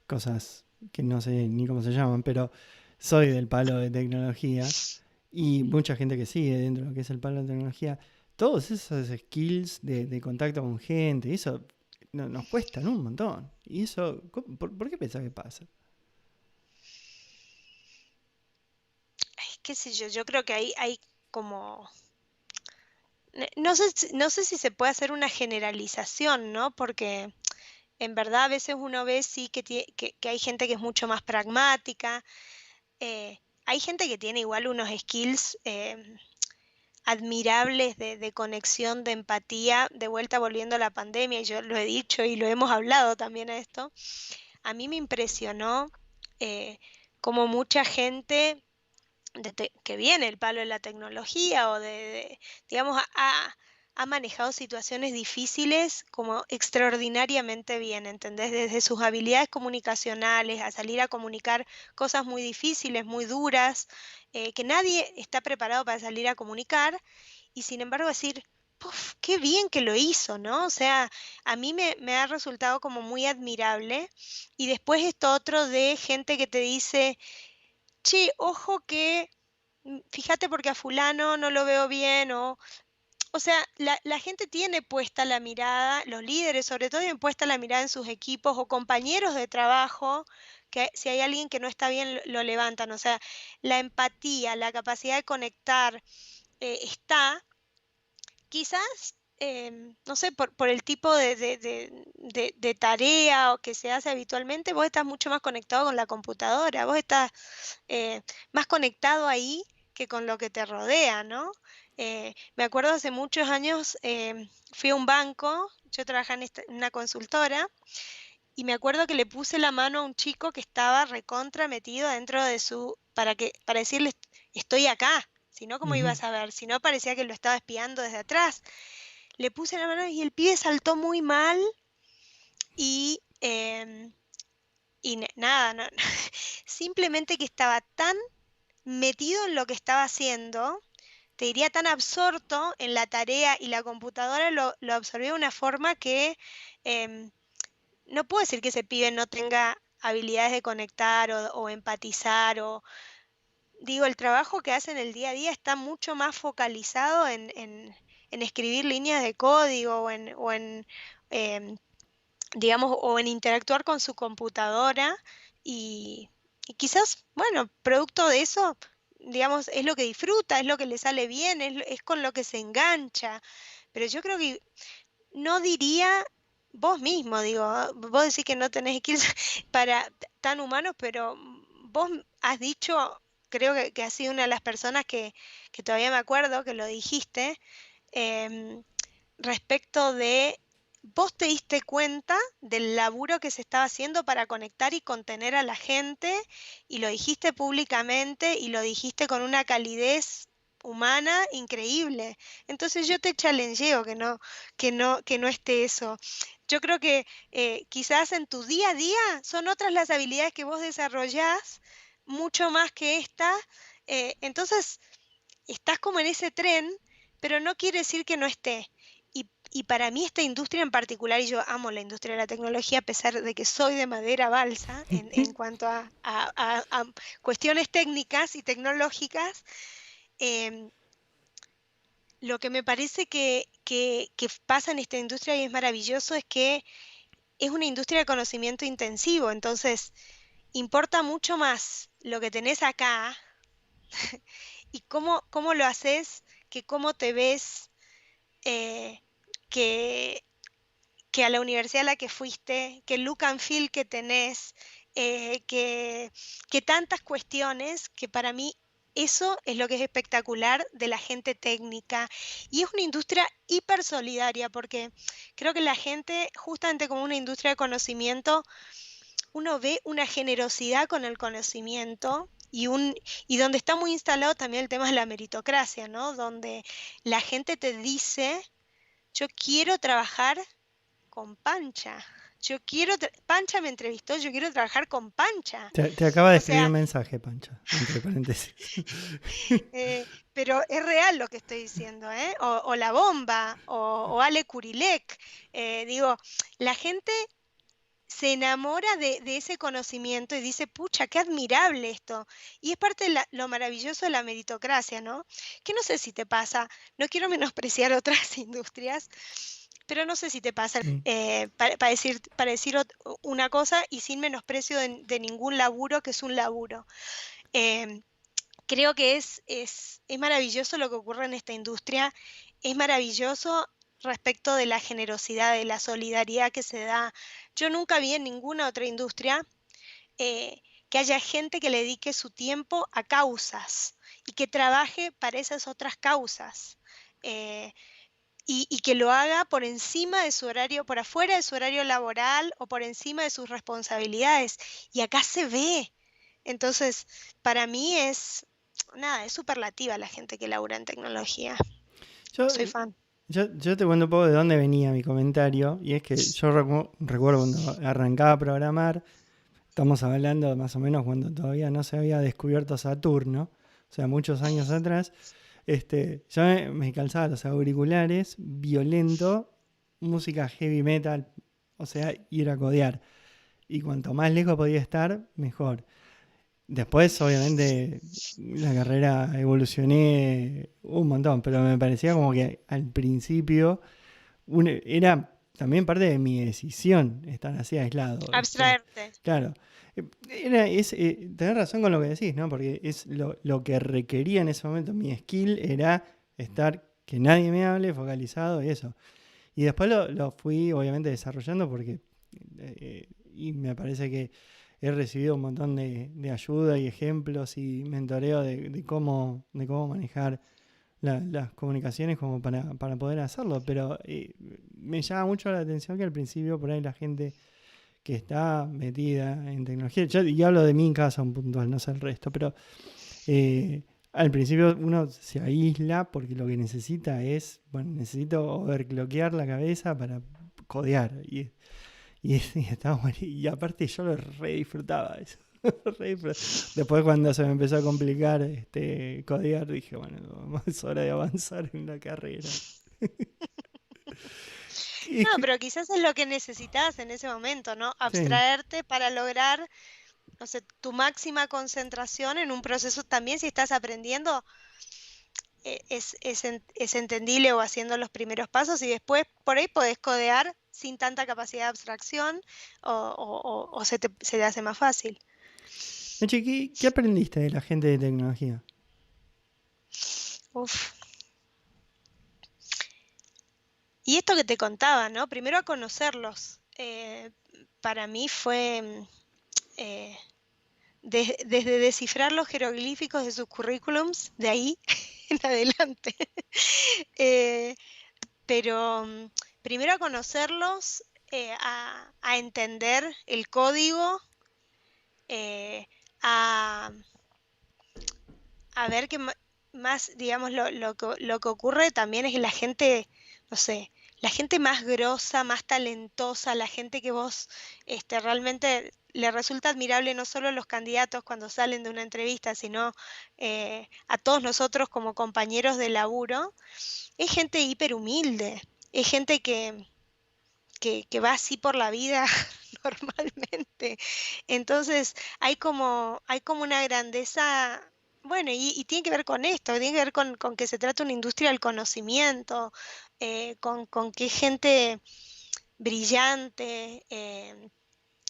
cosas que no sé ni cómo se llaman, pero soy del palo de tecnología y mucha gente que sigue dentro de lo que es el palo de tecnología. Todos esos skills de contacto con gente, eso nos cuestan un montón. Y eso, ¿por qué pensás que pasa? Ay, qué sé yo creo que hay como, no sé, no sé si se puede hacer una generalización, ¿no? Porque en verdad a veces uno ve sí que hay gente que es mucho más pragmática, hay gente que tiene igual unos skills admirables de conexión, de empatía, de vuelta volviendo a la pandemia, y yo lo he dicho y lo hemos hablado también a esto, a mí me impresionó eh, como mucha gente que viene el palo de la tecnología o digamos, ha manejado situaciones difíciles como extraordinariamente bien, ¿entendés? Desde sus habilidades comunicacionales a salir a comunicar cosas muy difíciles, muy duras, que nadie está preparado para salir a comunicar y sin embargo decir, "Puf, qué bien que lo hizo, ¿no?" O sea, a mí me ha resultado como muy admirable. Y después esto otro de gente que te dice, che, ojo que fíjate porque a fulano no lo veo bien o sea, la gente tiene puesta la mirada, los líderes sobre todo tienen puesta la mirada en sus equipos o compañeros de trabajo, que si hay alguien que no está bien lo levantan, o sea, la empatía, la capacidad de conectar está, quizás, no sé, por el tipo de tarea o que se hace habitualmente, vos estás mucho más conectado con la computadora, vos estás más conectado ahí que con lo que te rodea, ¿no? Me acuerdo hace muchos años, fui a un banco, yo trabajaba en una consultora, y me acuerdo que le puse la mano a un chico que estaba recontra metido dentro de para decirle, estoy acá, si no, ¿cómo iba a Ujú. saber? Si no, parecía que lo estaba espiando desde atrás. Le puse la mano y el pibe saltó muy mal y, nada, simplemente que estaba tan metido en lo que estaba haciendo, te diría tan absorto en la tarea y la computadora lo absorbió de una forma que em, no puedo decir que ese pibe no tenga habilidades de conectar o empatizar o digo, el trabajo que hace en el día a día está mucho más focalizado en escribir líneas de código em, digamos, o en interactuar con su computadora y, y quizás, bueno, producto de eso, digamos, es lo que disfruta, es lo que le sale bien, es con lo que se engancha. Pero yo creo que no diría vos mismo, digo, vos decís que no tenés skills para tan humanos, pero vos has dicho, creo que has sido una de las personas que todavía me acuerdo que lo dijiste, em, respecto de vos te diste cuenta del laburo que se estaba haciendo para conectar y contener a la gente y lo dijiste públicamente y lo dijiste con una calidez humana increíble. Entonces yo te challengeo que no esté eso. Yo creo que quizás en tu día a día son otras las habilidades que vos desarrollás, mucho más que esta. Entonces estás como en ese tren, pero no quiere decir que no esté. Y para mí esta industria en particular, y yo amo la industria de la tecnología a pesar de que soy de madera balsa en cuanto a cuestiones técnicas y tecnológicas, em, lo que me parece que pasa en esta industria y es maravilloso es que es una industria de conocimiento intensivo, entonces importa mucho más lo que tenés acá y cómo lo haces que cómo te ves, eh, que, que a la universidad a la que fuiste, que el look and feel que tenés, eh, que, que tantas cuestiones que para mí eso es lo que es espectacular de la gente técnica. Y es una industria hiper solidaria porque creo que la gente, justamente como una industria de conocimiento, uno ve una generosidad con el conocimiento y donde está muy instalado también el tema de la meritocracia, ¿no? Donde la gente te dice, yo quiero trabajar con Pancha. Pancha me entrevistó, yo quiero trabajar con Pancha. Te acaba de O escribir sea, un mensaje, Pancha, entre paréntesis. pero es real lo que estoy diciendo, ¿eh? O La Bomba, o Ale Kurilek. Digo, la gente se enamora de ese conocimiento y dice, pucha, qué admirable esto. Y es parte de lo maravilloso de la meritocracia, ¿no? Que no sé si te pasa, no quiero menospreciar otras industrias, pero no sé si te pasa Mm. para decir una cosa y sin menosprecio de ningún laburo que es un laburo. Eh, Creo que es maravilloso lo que ocurre en esta industria, es maravilloso respecto de la generosidad, de la solidaridad que se da. Yo nunca vi en ninguna otra industria que haya gente que le dedique su tiempo a causas y que trabaje para esas otras causas. eh, y que lo haga por encima de su horario, por afuera de su horario laboral o por encima de sus responsabilidades. Y acá se ve. Entonces, para mí nada, es superlativa la gente que labura en tecnología. Yo, Soy fan. yo te cuento un poco de dónde venía mi comentario, y es que yo recuerdo cuando arrancaba a programar, estamos hablando más o menos cuando todavía no se había descubierto Saturno, o sea, muchos años atrás. Yo me calzaba los auriculares, violento, música heavy metal, o sea, ir a codear. Y cuanto más lejos podía estar, mejor. Después, obviamente, la carrera evolucioné un montón, pero me parecía como que al principio era también parte de mi decisión estar así aislado. Abstraerte. Claro, tenés razón con lo que decís, ¿no? Porque es lo que requería en ese momento. Mi skill era estar, que nadie me hable, focalizado y eso. Y después lo fui, obviamente, desarrollando porque, y me parece que he recibido un montón de ayuda y ejemplos y mentoreo de cómo manejar las comunicaciones como para poder hacerlo. Pero me llama mucho la atención que al principio por ahí la gente que está metida en tecnología, y hablo de mi caso en puntual, no sé el resto, pero al principio uno se aísla porque lo que necesita es, bueno, necesito overclockear la cabeza para codear. Y aparte yo lo re disfrutaba eso. Después cuando se me empezó a complicar codear, dije, bueno, es hora de avanzar en la carrera. No, pero quizás es lo que necesitas en ese momento, ¿no? Sí. Abstraerte para lograr, no sé, tu máxima concentración en un proceso también si estás aprendiendo. Es entendible o haciendo los primeros pasos y después por ahí podés codear sin tanta capacidad de abstracción o se te hace más fácil. Meche, ¿qué aprendiste de la gente de tecnología? Uf. Y esto que te contaba, ¿no? Primero a conocerlos. Para mí fue eh, desde descifrar los jeroglíficos de sus currículums, de ahí en adelante. Eh, pero primero a conocerlos, a entender el código, eh, a, a ver qué más, digamos, lo que ocurre también es que la gente, no sé, la gente más grosa, más talentosa, la gente que vos realmente le resulta admirable no solo a los candidatos cuando salen de una entrevista, sino a todos nosotros como compañeros de laburo, es gente hiper humilde, es gente que va así por la vida normalmente. Entonces hay como una grandeza, bueno, y tiene que ver con esto, tiene que ver con que se trata de una industria del conocimiento, con que es gente brillante.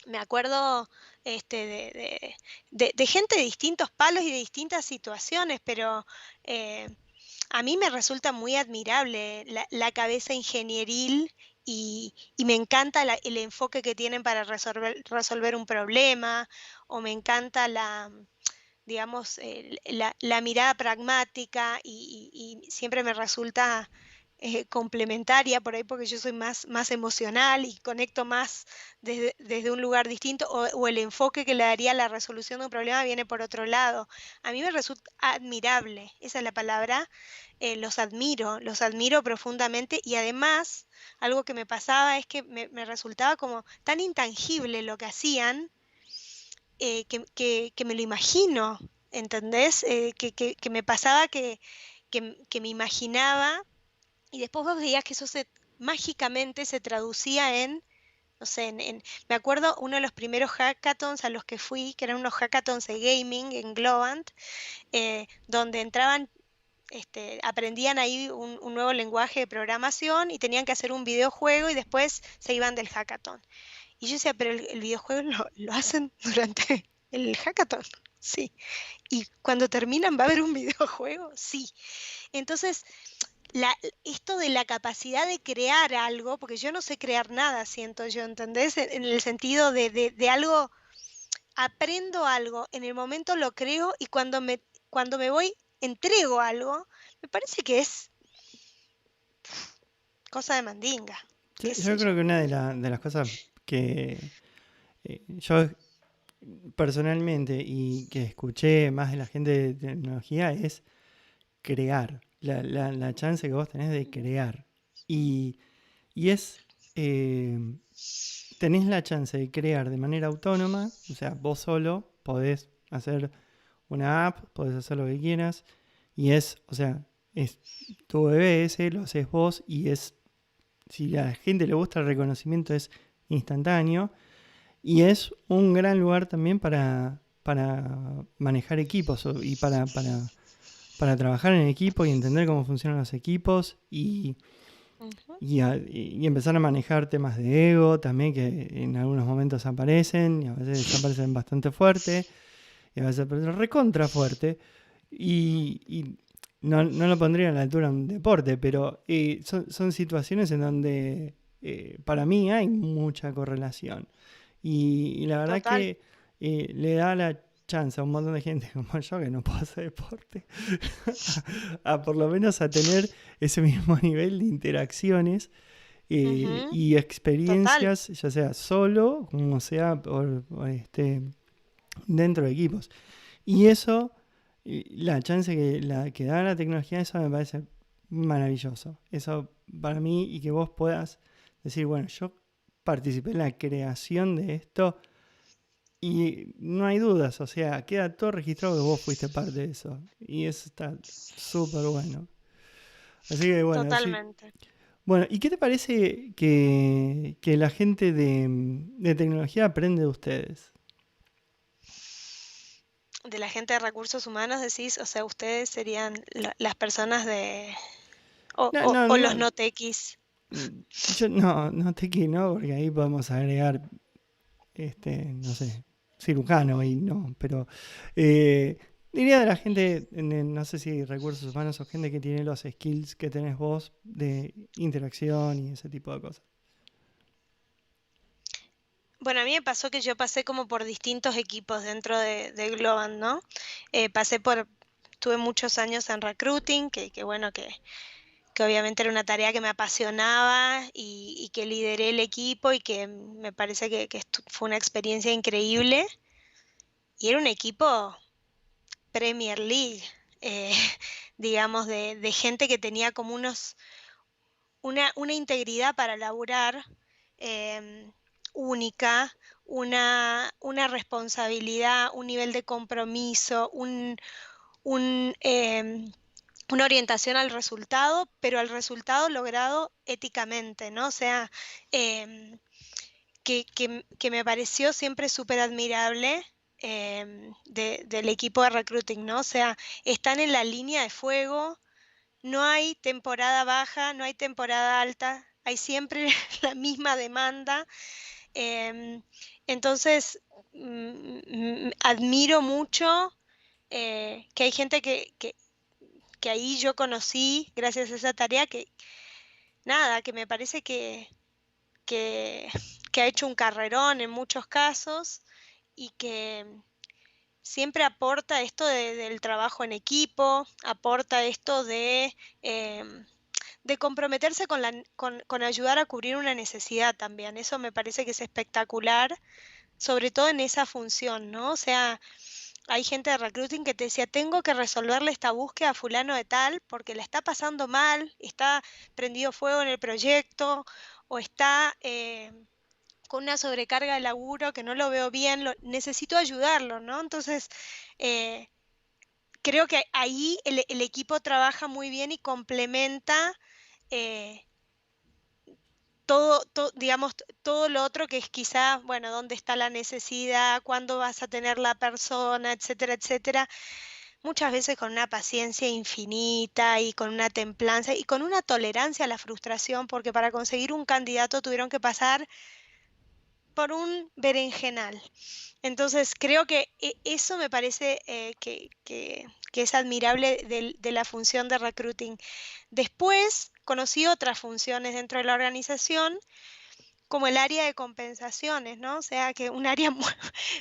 Me acuerdo de gente de distintos palos y de distintas situaciones, pero eh, a mí me resulta muy admirable la cabeza ingenieril y me encanta el enfoque que tienen para resolver un problema, o me encanta digamos, la mirada pragmática y siempre me resulta complementaria por ahí porque yo soy más emocional y conecto más desde un lugar distinto o el enfoque que le daría a la resolución de un problema viene por otro lado. A mí me resulta admirable, esa es la palabra, los admiro profundamente y además algo que me pasaba es que me resultaba como tan intangible lo que hacían, que me lo imagino, ¿entendés? Que me pasaba que me imaginaba y después vos veías que eso mágicamente se traducía en, no sé, me acuerdo uno de los primeros hackathons a los que fui, que eran unos hackathons de gaming en Globant, donde entraban, aprendían ahí un nuevo lenguaje de programación y tenían que hacer un videojuego y después se iban del hackathon. Y yo decía, pero el videojuego lo hacen durante el hackathon. Sí. Y cuando terminan va a haber un videojuego. Sí. Entonces, esto de la capacidad de crear algo, porque yo no sé crear nada, siento yo, ¿entendés? En el sentido de algo, aprendo algo, en el momento lo creo y cuando me voy, entrego algo, me parece que es cosa de mandinga, qué Yo sé yo. creo que una de las cosas que yo personalmente y que escuché más de la gente de tecnología es crear, la chance que vos tenés de crear. Y, y es, eh, tenés la chance de crear de manera autónoma, o sea, vos solo podés hacer una app, podés hacer lo que quieras, y es, o sea, es tu bebé ese, lo haces vos, y es, si a la gente le gusta el reconocimiento es instantáneo, y es un gran lugar también para manejar equipos y para trabajar en equipo y entender cómo funcionan los equipos Ujú. y empezar a manejar temas de ego también que en algunos momentos aparecen y a veces aparecen bastante fuerte y a veces aparecen recontra fuerte y no lo pondría a la altura de un deporte, pero son situaciones en donde para mí hay mucha correlación y la verdad Total, que le da la chance a un montón de gente como yo que no puedo hacer deporte a por lo menos a tener ese mismo nivel de interacciones ujú, y total. experiencias, ya sea solo, como sea dentro de equipos. Y eso, la chance que da la tecnología, eso me parece maravilloso. Eso para mí y que vos puedas decir, bueno, yo participé en la creación de esto y no hay dudas, o sea, queda todo registrado que vos fuiste parte de eso. Y eso está súper bueno. Así que bueno, sí. Totalmente. Bueno, ¿y qué te parece que la gente de tecnología aprende de ustedes? De la gente de recursos humanos decís, o sea, ustedes serían las personas No, no, o los no. no tequis. Yo no te quiero, ¿no? Porque ahí podemos agregar, no sé, cirujano y no, pero eh, diría de la gente, no sé si recursos humanos o gente que tiene los skills que tenés vos de interacción y ese tipo de cosas. Bueno, a mí me pasó que yo pasé como por distintos equipos dentro de Globant, ¿no? Pasé por, tuve muchos años en recruiting, que bueno, que obviamente era una tarea que me apasionaba y que lideré el equipo y que me parece que fue una experiencia increíble. Y era un equipo Premier League, eh, digamos, de gente que tenía como una integridad para laburar eh, única, una responsabilidad, un nivel de compromiso, un, una orientación al resultado, pero al resultado logrado éticamente, ¿no? O sea, eh, que me pareció siempre súper admirable del equipo de recruiting, ¿no? O sea, están en la línea de fuego, no hay temporada baja, no hay temporada alta, hay siempre la misma demanda. em, entonces, admiro mucho que hay gente que ahí yo conocí, gracias a esa tarea, que nada, que me parece que, que ha hecho un carrerón en muchos casos y que siempre aporta esto del trabajo en equipo, aporta esto de comprometerse con ayudar a cubrir una necesidad también. Eso me parece que es espectacular, sobre todo en esa función, ¿no? O sea, hay gente de recruiting que te decía, tengo que resolverle esta búsqueda a fulano de tal porque la está pasando mal, está prendido fuego en el proyecto o está con una sobrecarga de laburo que no lo veo bien, necesito ayudarlo, ¿no? Entonces, eh, creo que ahí el equipo trabaja muy bien y complementa eh, digamos, todo lo otro que es quizá, bueno, dónde está la necesidad, cuándo vas a tener la persona, etcétera, etcétera. Muchas veces con una paciencia infinita y con una templanza y con una tolerancia a la frustración, porque para conseguir un candidato tuvieron que pasar por un berenjenal. Entonces, creo que eso me parece que es admirable de la función de recruiting. Después conocí otras funciones dentro de la organización, como el área de compensaciones, ¿no? O sea, que un área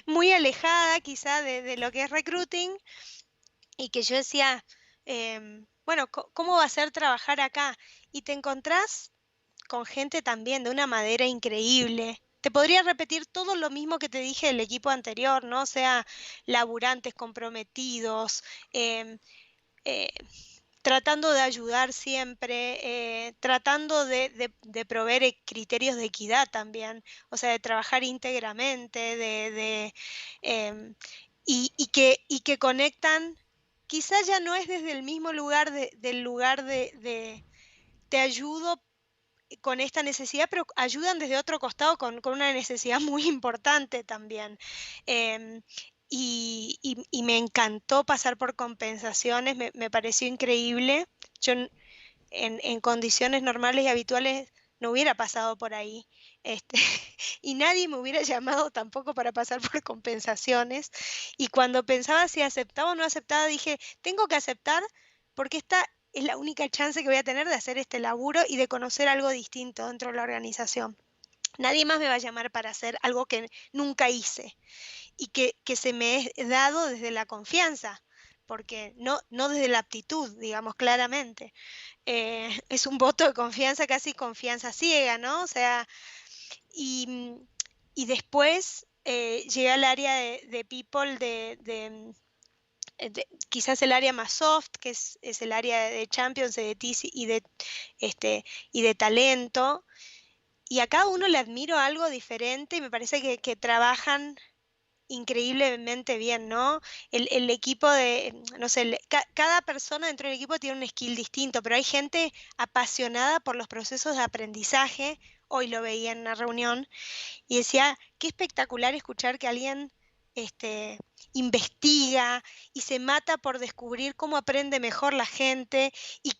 muy alejada quizá de lo que es recruiting y que yo decía, bueno, ¿cómo va a ser trabajar acá? Y te encontrás con gente también de una madera increíble. Te podría repetir todo lo mismo que te dije del equipo anterior, ¿no? O sea, laburantes, comprometidos, em, eh, tratando de ayudar siempre, tratando de proveer criterios de equidad también, o sea, de trabajar íntegramente, em, y que conectan, quizás ya no es desde el mismo lugar del lugar de te ayudo con esta necesidad, pero ayudan desde otro costado con una necesidad muy importante también. Em, y me encantó pasar por compensaciones, me pareció increíble. Yo en condiciones normales y habituales no hubiera pasado por ahí. Este, y nadie me hubiera llamado tampoco para pasar por compensaciones. Y cuando pensaba si aceptaba o no aceptaba, dije, tengo que aceptar porque esta es la única chance que voy a tener de hacer este laburo y de conocer algo distinto dentro de la organización. Nadie más me va a llamar para hacer algo que nunca hice y que se me es dado desde la confianza, porque no desde la aptitud, digamos claramente. Es un voto de confianza, casi confianza ciega, ¿no? O sea, y, y después llegué al área de people, quizás el área más soft, que es el área de champions, de TC y de talento. Y a cada uno le admiro algo diferente y me parece que trabajan increíblemente bien, ¿no? El equipo no sé, cada persona dentro del equipo tiene un skill distinto, pero hay gente apasionada por los procesos de aprendizaje. Hoy lo veía en una reunión y decía, qué espectacular escuchar que alguien investiga y se mata por descubrir cómo aprende mejor la gente y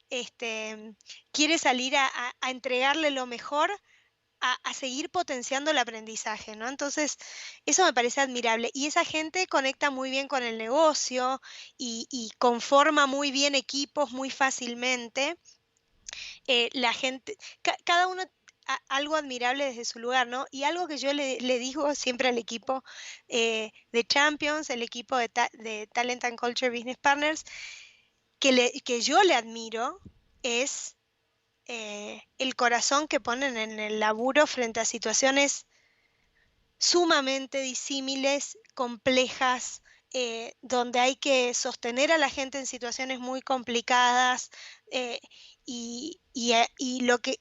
este, quiere salir a entregarle lo mejor a seguir potenciando el aprendizaje, ¿no? Entonces, eso me parece admirable. Y esa gente conecta muy bien con el negocio y conforma muy bien equipos muy fácilmente. La gente, cada uno algo admirable desde su lugar, ¿no? Y algo que yo le digo siempre al equipo de Champions, el equipo de Talent and Culture Business Partners, que yo le admiro es el corazón que ponen en el laburo frente a situaciones sumamente disímiles, complejas, donde hay que sostener a la gente en situaciones muy complicadas, eh, y lo que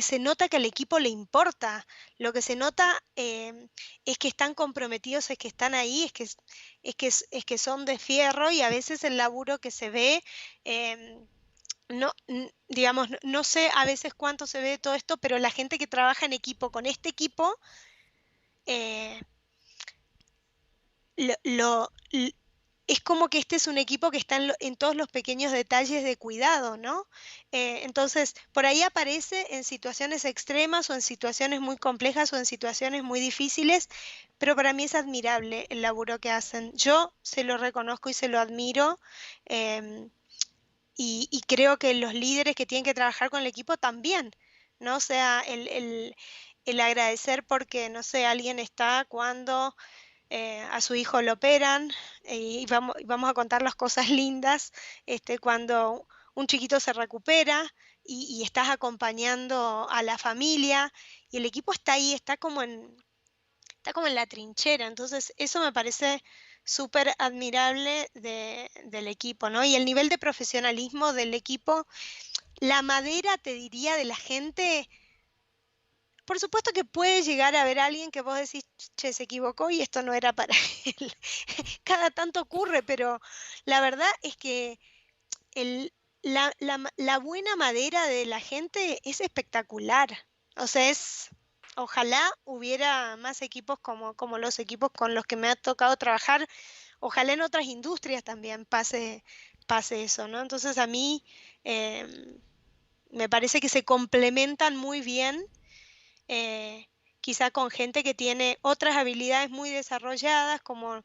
se nota que al equipo le importa, lo que se nota es que están comprometidos, es que están ahí, es que son de fierro, y a veces el laburo que se ve, em, no, digamos, no sé a veces cuánto se ve todo esto, pero la gente que trabaja en equipo con este equipo, eh, lo, lo- l- es como que este es un equipo que está en todos los pequeños detalles de cuidado, ¿no? Entonces, por ahí aparece en situaciones extremas o en situaciones muy complejas o en situaciones muy difíciles, pero para mí es admirable el laburo que hacen. Yo se lo reconozco y se lo admiro. em, y creo que los líderes que tienen que trabajar con el equipo también, ¿no? O sea, el agradecer porque, no sé, alguien está cuando a su hijo lo operan, y vamos a contar las cosas lindas, cuando un chiquito se recupera y estás acompañando a la familia y el equipo está ahí, está como en la trinchera. Entonces eso me parece súper admirable del equipo, ¿no? Y el nivel de profesionalismo del equipo, la madera, te diría, de la gente. Por supuesto que puede llegar a haber alguien que vos decís, che, se equivocó y esto no era para él. Cada tanto ocurre, pero la verdad es que el, la buena madera de la gente es espectacular. O sea, ojalá hubiera más equipos como los equipos con los que me ha tocado trabajar. Ojalá en otras industrias también pase eso, ¿no? Entonces a mí me parece que se complementan muy bien, eh, quizá con gente que tiene otras habilidades muy desarrolladas, como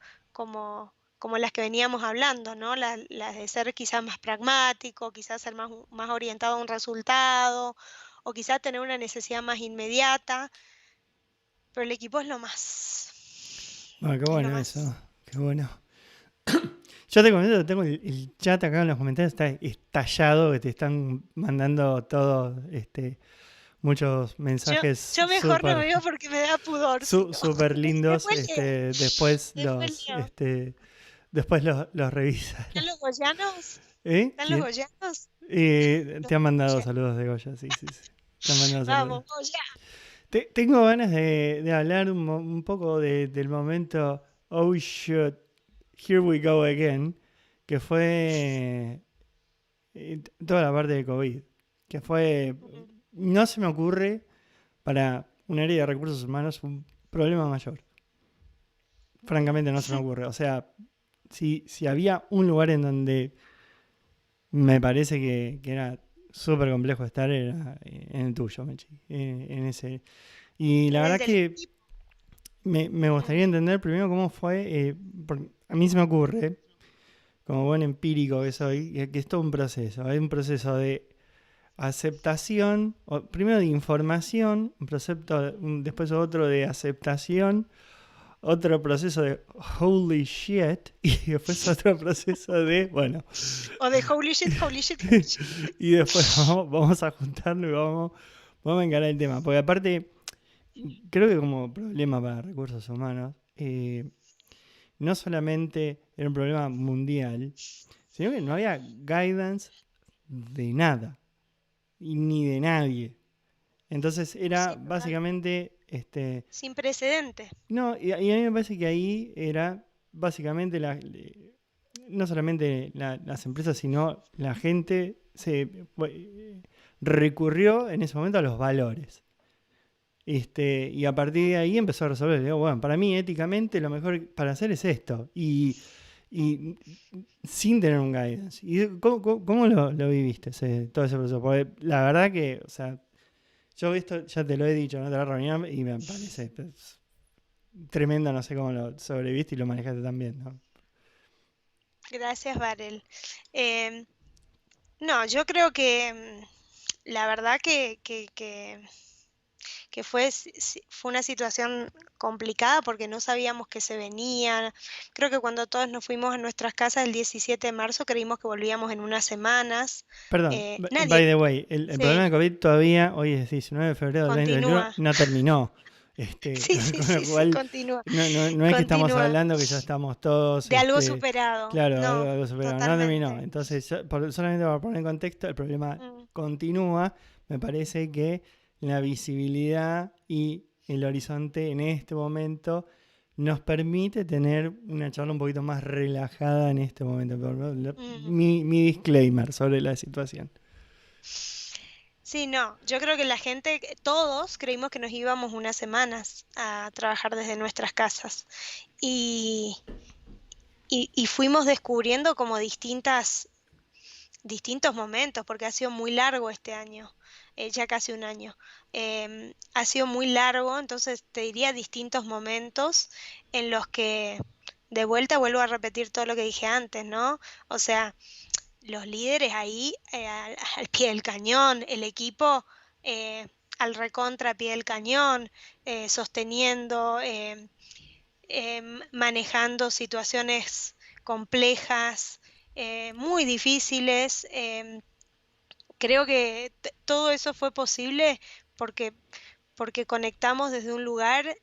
las que veníamos hablando, ¿no? Las de ser quizás más pragmático, quizás ser más orientado a un resultado, o quizás tener una necesidad más inmediata, pero el equipo es lo más. Bueno, qué Es lo bueno eso, más. qué bueno. Yo te comento, tengo el chat acá en los comentarios, está estallado, que te están mandando todos muchos Yo, mensajes yo mejor no súper veo porque me da pudor, si no. súper lindos. Después leo, después leo. Después los revisas. ¿Están los goyanos? ¿Eh? ¿Están los ¿Quién? goyanos? Te han mandado Goya. saludos de Goya, sí, sí, sí. Te han mandado saludos. Vamos, Goya. Tengo ganas de hablar un poco del momento Oh shit, here we go again, que fue toda la parte de COVID, que fue, Ujú. no se me ocurre para un área de recursos humanos un problema mayor. Francamente no se me ocurre. O sea, si había un lugar en donde me parece que era súper complejo estar, era en el tuyo, Mechi. En ese. Y la En el verdad del que equipo. me Mm. gustaría entender primero cómo fue, porque a mí se me ocurre, como buen empírico que soy, que es todo un proceso. Hay un proceso de aceptación, primero de información, después otro de aceptación, otro proceso de holy shit y después otro proceso de, bueno, O de holy shit, holy shit, holy shit. y después vamos a juntarlo y vamos a encarar el tema. Porque aparte, creo que como problema para recursos humanos, no solamente era un problema mundial, sino que no había guidance de nada, y ni de nadie. Entonces era Sí, total. básicamente, Sin precedente. no, y a mí me parece que ahí era básicamente no solamente las empresas, sino la gente recurrió en ese momento a los valores. Y a partir de ahí empezó a resolver. Digo, bueno, para mí éticamente lo mejor para hacer es esto. Y sin tener un guidance. ¿Y cómo lo viviste todo ese proceso? Porque la verdad que, o sea, yo esto ya te lo he dicho en otra reunión y me parece pues, tremendo, no sé cómo lo sobreviviste y lo manejaste también, ¿no? Gracias, Varel. Em, no, yo creo que la verdad que que fue una situación complicada porque no sabíamos que se venía. Creo que cuando todos nos fuimos a nuestras casas el 17 de marzo creímos que volvíamos en unas semanas. Perdón, by Nadie, the way, el problema sí, de COVID todavía, hoy es 19 de febrero del 2021, continúa. no terminó. Sí, sí, Con lo sí, sí, cual, continúa, no es que estamos continúa. hablando que ya estamos todos, De algo superado. claro, No, algo superado, no terminó. totalmente. Entonces, solamente para poner en contexto, el problema Mm, continúa. Me parece que la visibilidad y el horizonte en este momento nos permite tener una charla un poquito más relajada en este momento. mm. Mi disclaimer sobre la situación. Sí, no, yo creo que la gente, todos creímos que nos íbamos unas semanas a trabajar desde nuestras casas y, y fuimos descubriendo como distintos momentos, porque ha sido muy largo este año, ya casi un año. Ha sido muy largo, entonces te diría distintos momentos en los que de vuelta vuelvo a repetir todo lo que dije antes, ¿no? O sea, los líderes ahí al pie del cañón, el equipo al recontra pie del cañón, sosteniendo, manejando situaciones complejas, muy difíciles. Creo que todo eso fue posible porque, porque conectamos desde un lugar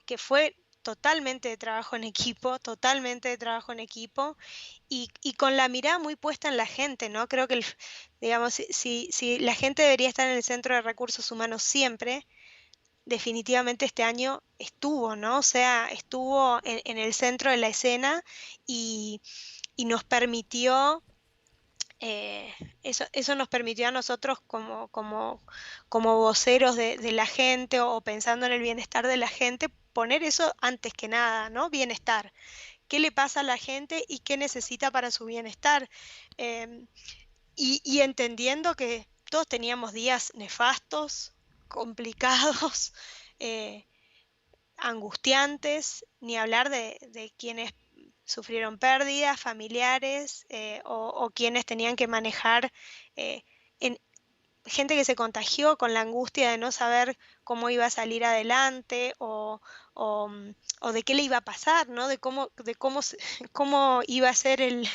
que fue totalmente de trabajo en equipo, totalmente de trabajo en equipo y con la mirada muy puesta en la gente, ¿no? Creo que, digamos, si la gente debería estar en el centro de recursos humanos siempre, definitivamente este año estuvo, ¿no? O sea, estuvo en el centro de la escena y, y nos permitió eh, eso nos permitió a nosotros como voceros de la gente o pensando en el bienestar de la gente, poner eso antes que nada, ¿no? Bienestar. ¿Qué le pasa a la gente y qué necesita para su bienestar? Em, y entendiendo que todos teníamos días nefastos, complicados, eh, angustiantes, ni hablar de quienes sufrieron pérdidas familiares o quienes tenían que manejar eh, en, gente que se contagió con la angustia de no saber cómo iba a salir adelante o de qué le iba a pasar, ¿no? Cómo iba a ser el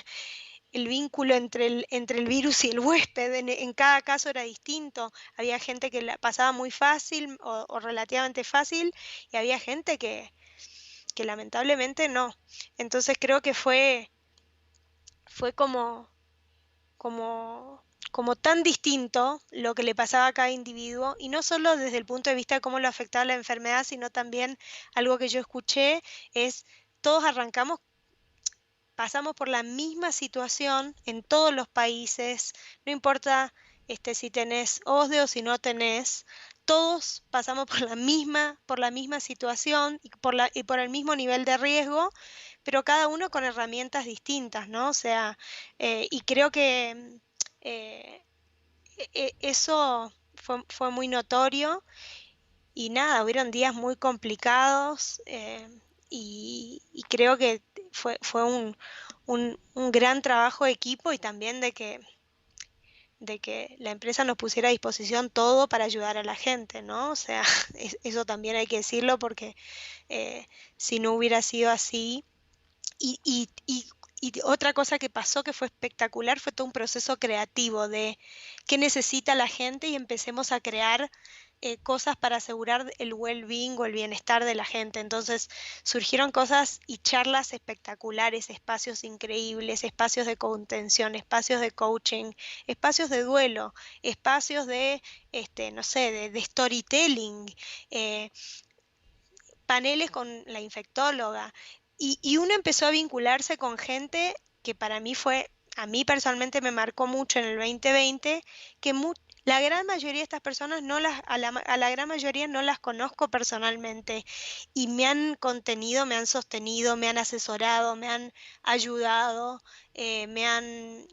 vínculo entre el virus y el huésped. En cada caso era distinto. Había gente que la pasaba muy fácil o relativamente fácil y había gente que lamentablemente no. Entonces creo que fue como, como tan distinto lo que le pasaba a cada individuo, y no solo desde el punto de vista de cómo lo afectaba la enfermedad, sino también algo que yo escuché es, todos pasamos por la misma situación en todos los países, no importa si tenés OSDE o si no tenés, todos pasamos por la misma situación y por el mismo nivel de riesgo, pero cada uno con herramientas distintas, ¿no? O sea, y creo que eh, eso fue muy notorio y nada, hubieron días muy complicados y creo que fue un gran trabajo de equipo y también de que la empresa nos pusiera a disposición todo para ayudar a la gente, ¿no? O sea, eso también hay que decirlo porque eh, si no hubiera sido así, y, y- y- y otra cosa que pasó que fue espectacular fue todo un proceso creativo de qué necesita la gente y empecemos a crear cosas para asegurar el well-being o el bienestar de la gente. Entonces surgieron cosas y charlas espectaculares, espacios increíbles, espacios de contención, espacios de coaching, espacios de duelo, espacios no sé, de storytelling, eh, paneles con la infectóloga y uno empezó a vincularse con gente que para mí a mí personalmente me marcó mucho en el 2020, que la gran mayoría de estas personas a la gran mayoría no las conozco personalmente y me han contenido, me han sostenido, me han asesorado, me han ayudado,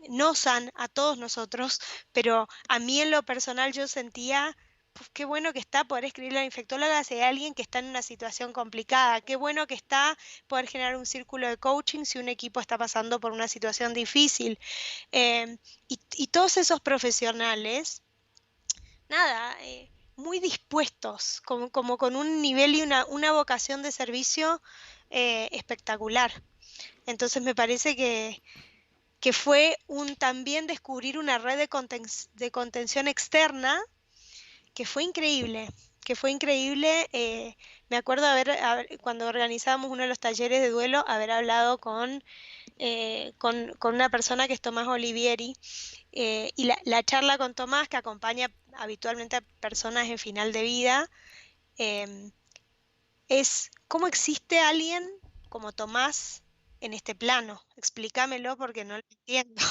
nos han a todos nosotros, pero a mí en lo personal yo sentía pues qué bueno que está poder escribirle a la infectóloga si hay alguien que está en una situación complicada. Qué bueno que está poder generar un círculo de coaching si un equipo está pasando por una situación difícil. Y todos esos profesionales, nada, muy dispuestos, como con un nivel y una vocación de servicio espectacular. Entonces me parece que fue también descubrir una red de contención externa que fue increíble, que fue increíble. Me acuerdo cuando organizábamos uno de los talleres de duelo, haber hablado con una persona que es Tomás Olivieri, y la charla con Tomás, que acompaña habitualmente a personas en final de vida, eh, es cómo existe alguien como Tomás en este plano. Explícamelo porque no lo entiendo.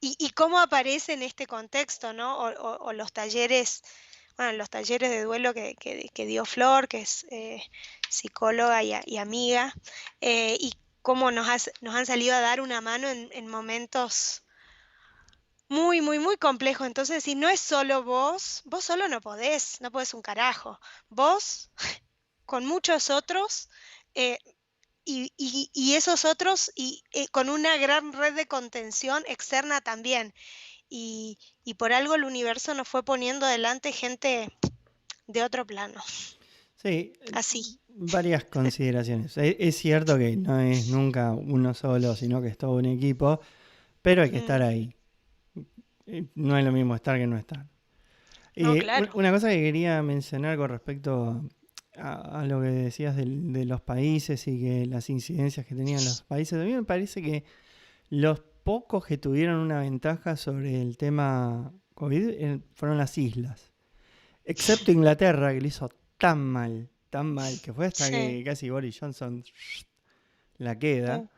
Y cómo aparece en este contexto, ¿no? O los talleres, bueno, los talleres de duelo que dio Flor, que es psicóloga y amiga, y cómo nos han salido a dar una mano en momentos muy, muy, muy complejos. Entonces, si no es solo vos solo no podés un carajo. Vos con muchos otros, eh, y esos otros con una gran red de contención externa también. Y por algo el universo nos fue poniendo delante gente de otro plano, Sí, así. varias consideraciones. Es cierto que no es nunca uno solo, sino que es todo un equipo, pero hay que estar Mm, ahí. No es lo mismo estar que no estar. no, claro. Una cosa que quería mencionar con respecto a lo que decías de los países y que las incidencias que tenían los países, a mí me parece que los pocos que tuvieron una ventaja sobre el tema COVID fueron las islas. Excepto Inglaterra, que lo hizo tan mal, que fue hasta Sí. que casi Boris Johnson la Uh, queda,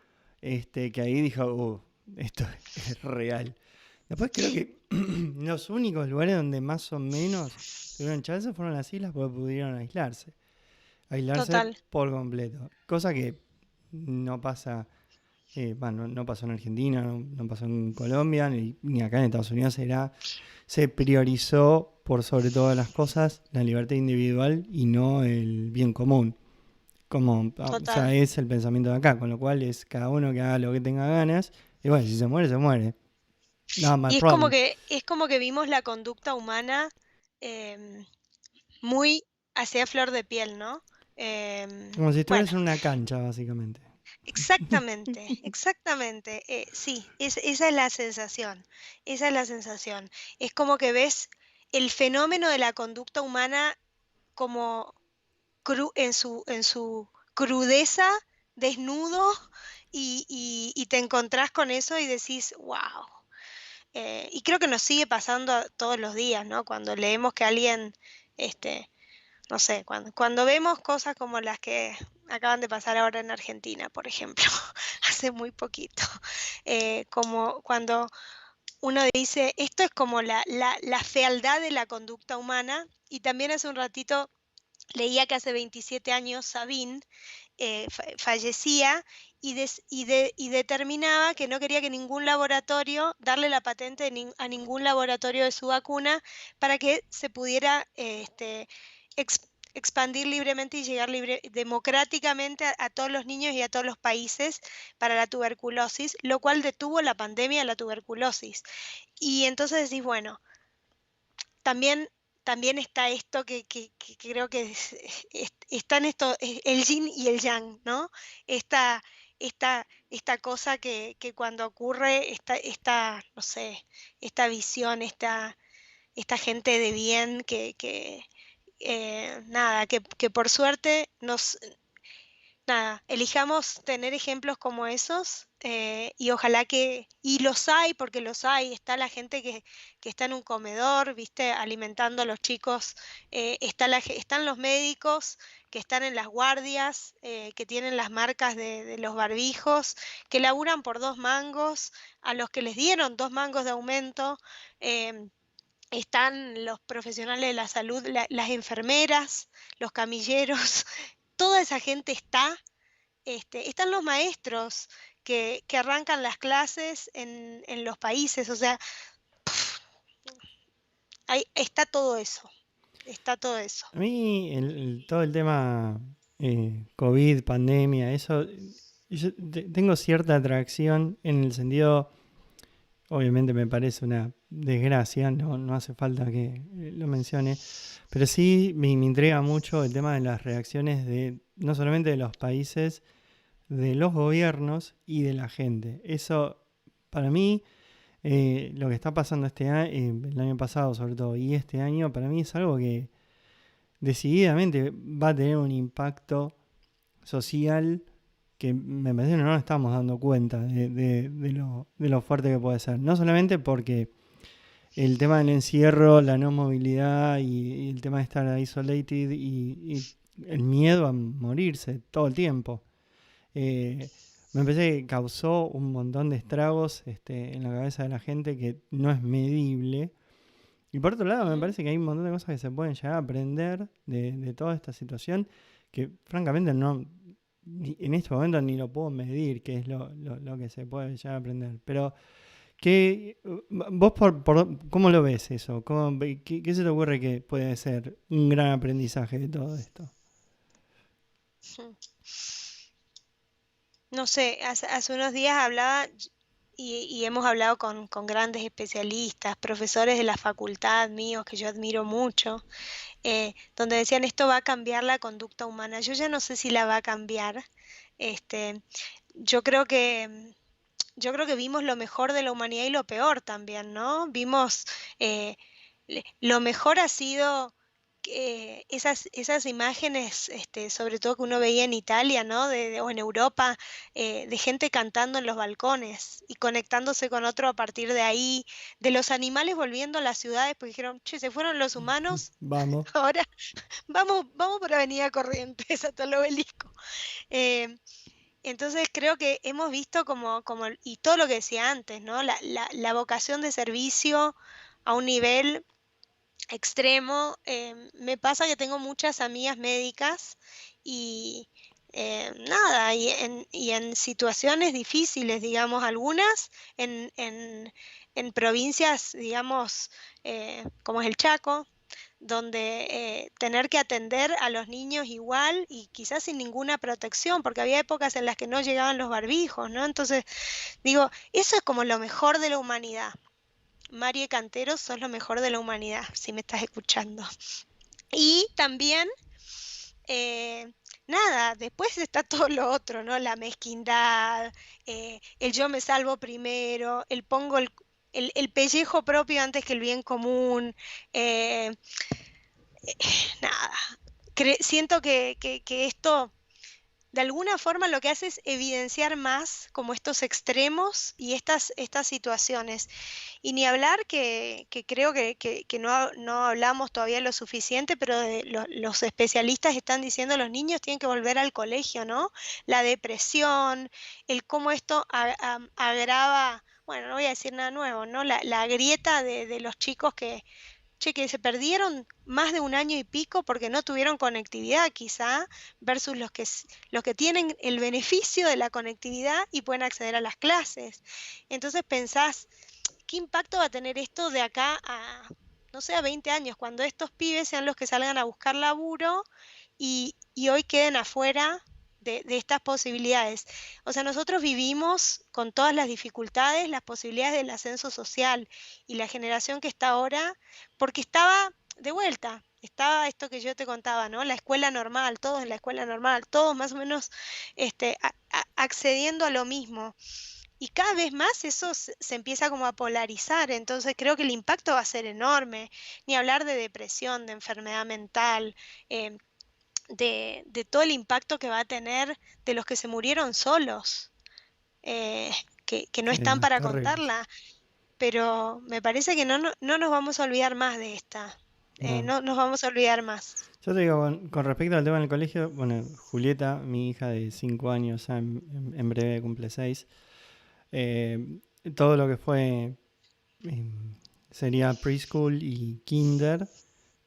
que ahí dijo, esto es real. Después creo que los únicos lugares donde más o menos tuvieron chance fueron las islas porque pudieron aislarse total. por completo. Cosa que no pasa, no pasó en Argentina, no pasó en Colombia, ni acá en Estados Unidos. Se priorizó por sobre todas las cosas la libertad individual y no el bien común. O Total. sea, es el pensamiento de acá, con lo cual es cada uno que haga lo que tenga ganas. Y bueno, si se muere, se muere. Not my Y problem. es como que vimos la conducta humana em, muy hacia flor de piel, ¿no? Como si Bueno, estuvieras en una cancha, básicamente. exactamente, exactamente. Sí, esa es la sensación. Esa es la sensación. Es como que ves el fenómeno de la conducta humana como en su crudeza, desnudo, y te encontrás con eso y decís, wow. Y creo que nos sigue pasando todos los días, ¿no? Cuando leemos que alguien, este, no sé, cuando vemos cosas como las que acaban de pasar ahora en Argentina, por ejemplo, hace muy poquito, como cuando uno dice, esto es como la fealdad de la conducta humana, y también hace un ratito leía que hace 27 años Sabine fallecía y determinaba que no quería que ningún laboratorio, darle la patente a ningún laboratorio de su vacuna para que se pudiera expandir libremente y llegar democráticamente a todos los niños y a todos los países para la tuberculosis, lo cual detuvo la pandemia de la tuberculosis. Y entonces decís, bueno, también, también está esto que creo que están esto, el yin y el yang, ¿no? Esta cosa que cuando ocurre, no sé, esta visión, esta gente de bien nada, que por suerte nada, elijamos tener ejemplos como esos, y ojalá y los hay, porque los hay, está la gente que está en un comedor, viste, alimentando a los chicos, están los médicos que están en las guardias, que tienen las marcas de los barbijos, que laburan por 2 mangos, a los que les dieron 2 mangos de aumento. Están los profesionales de la salud, las enfermeras, los camilleros, toda esa gente están los maestros que arrancan las clases en los países, o sea, ahí está todo eso. A mí todo el tema COVID, pandemia, eso, tengo cierta atracción en el sentido, obviamente me parece una desgracia, no hace falta que lo mencione, pero sí me intriga mucho el tema de las reacciones de no solamente de los países, de los gobiernos y de la gente. Eso, para mí, lo que está pasando este año, el año pasado sobre todo, y este año, para mí es algo que decididamente va a tener un impacto social que me parece que no nos estamos dando cuenta de lo fuerte que puede ser. No solamente porque el tema del encierro, la no movilidad y el tema de estar isolated y el miedo a morirse todo el tiempo. Me parece que causó un montón de estragos en la cabeza de la gente que no es medible. Y por otro lado, me Mm. parece que hay un montón de cosas que se pueden llegar a aprender de toda esta situación que francamente en este momento ni lo puedo medir, qué es lo que se puede llegar a aprender. Pero, vos ¿cómo lo ves eso? ¿Qué se te ocurre que puede ser un gran aprendizaje de todo esto? No sé, hace unos días hablaba y hemos hablado con grandes especialistas, profesores de la facultad míos que yo admiro mucho, donde decían esto va a cambiar la conducta humana. Yo ya no sé si la va a cambiar. Este, yo creo que yo creo que vimos lo mejor de la humanidad y lo peor también, ¿no? Vimos, eh, lo mejor ha sido esas imágenes, sobre todo que uno veía en Italia, ¿no? O en Europa, de gente cantando en los balcones y conectándose con otro a partir de ahí, de los animales volviendo a las ciudades, porque dijeron, che, se fueron los humanos, Vamos. ahora vamos por Avenida Corrientes hasta el obelisco. Eh, entonces creo que hemos visto y todo lo que decía antes, ¿no? La vocación de servicio a un nivel extremo. Me pasa que tengo muchas amigas médicas y nada, y en situaciones difíciles, digamos, algunas en provincias, digamos, como es el Chaco, donde tener que atender a los niños igual y quizás sin ninguna protección, porque había épocas en las que no llegaban los barbijos, ¿no? Entonces, digo, eso es como lo mejor de la humanidad. Marie Cantero, sos lo mejor de la humanidad, si me estás escuchando. Y también, eh, nada, después está todo lo otro, ¿no? La mezquindad, el yo me salvo primero, el pongo el pellejo propio antes que el bien común. eh, Nada, siento que esto de alguna forma lo que hace es evidenciar más como estos extremos y estas situaciones. Y ni hablar que creo que no hablamos todavía lo suficiente, pero los especialistas están diciendo los niños tienen que volver al colegio, ¿no? La depresión, el cómo esto agrava, bueno, no voy a decir nada nuevo, ¿no? La grieta de los chicos che, que se perdieron más de un año y pico porque no tuvieron conectividad quizá, versus los que tienen el beneficio de la conectividad y pueden acceder a las clases. Entonces pensás, ¿qué impacto va a tener esto de acá a, no sé, a 20 años, cuando estos pibes sean los que salgan a buscar laburo y hoy queden afuera de estas posibilidades? O sea, nosotros vivimos con todas las dificultades, las posibilidades del ascenso social y la generación que está ahora, porque estaba de vuelta. Estaba esto que yo te contaba, ¿no? La escuela normal, todos en la escuela normal, todos más o menos accediendo a lo mismo. Y cada vez más eso se empieza como a polarizar, entonces creo que el impacto va a ser enorme, ni hablar de depresión, de enfermedad mental, eh, de todo el impacto que va a tener de los que se murieron solos, eh, que no Sí, están no, para terrible. contarla, pero me parece que no nos vamos a olvidar más de esta, No. no nos vamos a olvidar más. Yo te digo, con respecto al tema del colegio, bueno, Julieta, mi hija de 5 años, ya en breve cumple 6, eh, todo lo que fue, eh, sería preschool y kinder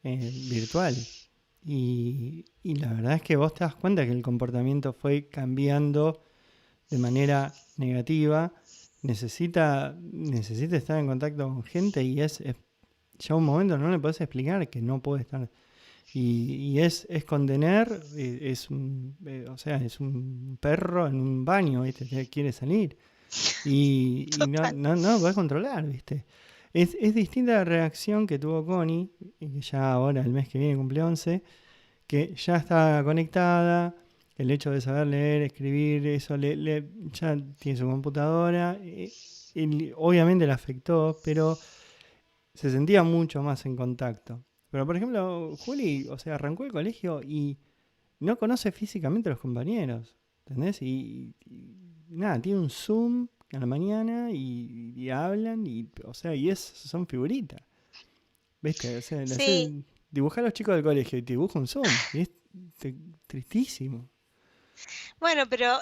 virtual. Y la verdad es que vos te das cuenta que el comportamiento fue cambiando de manera negativa. Necesita estar en contacto con gente y es ya un momento no le podés explicar que no puede estar. Y es contener, o sea, es un perro en un baño, ¿viste? Que quiere salir. Y no, Total. no lo podés controlar, ¿viste? Es distinta la reacción que tuvo Connie, y que ya ahora, el mes que viene, cumple 11, que ya está conectada, el hecho de saber leer, escribir, eso ya tiene su computadora, obviamente le afectó, pero se sentía mucho más en contacto. Pero por ejemplo, Juli, o sea, arrancó el colegio y no conoce físicamente a los compañeros, ¿entendés? Y nada, tiene un Zoom a la mañana y hablan, o sea, son figuritas, ¿viste? O sea, Sí, dibujar a los chicos del colegio y te dibuja un Zoom, y es tristísimo. bueno, pero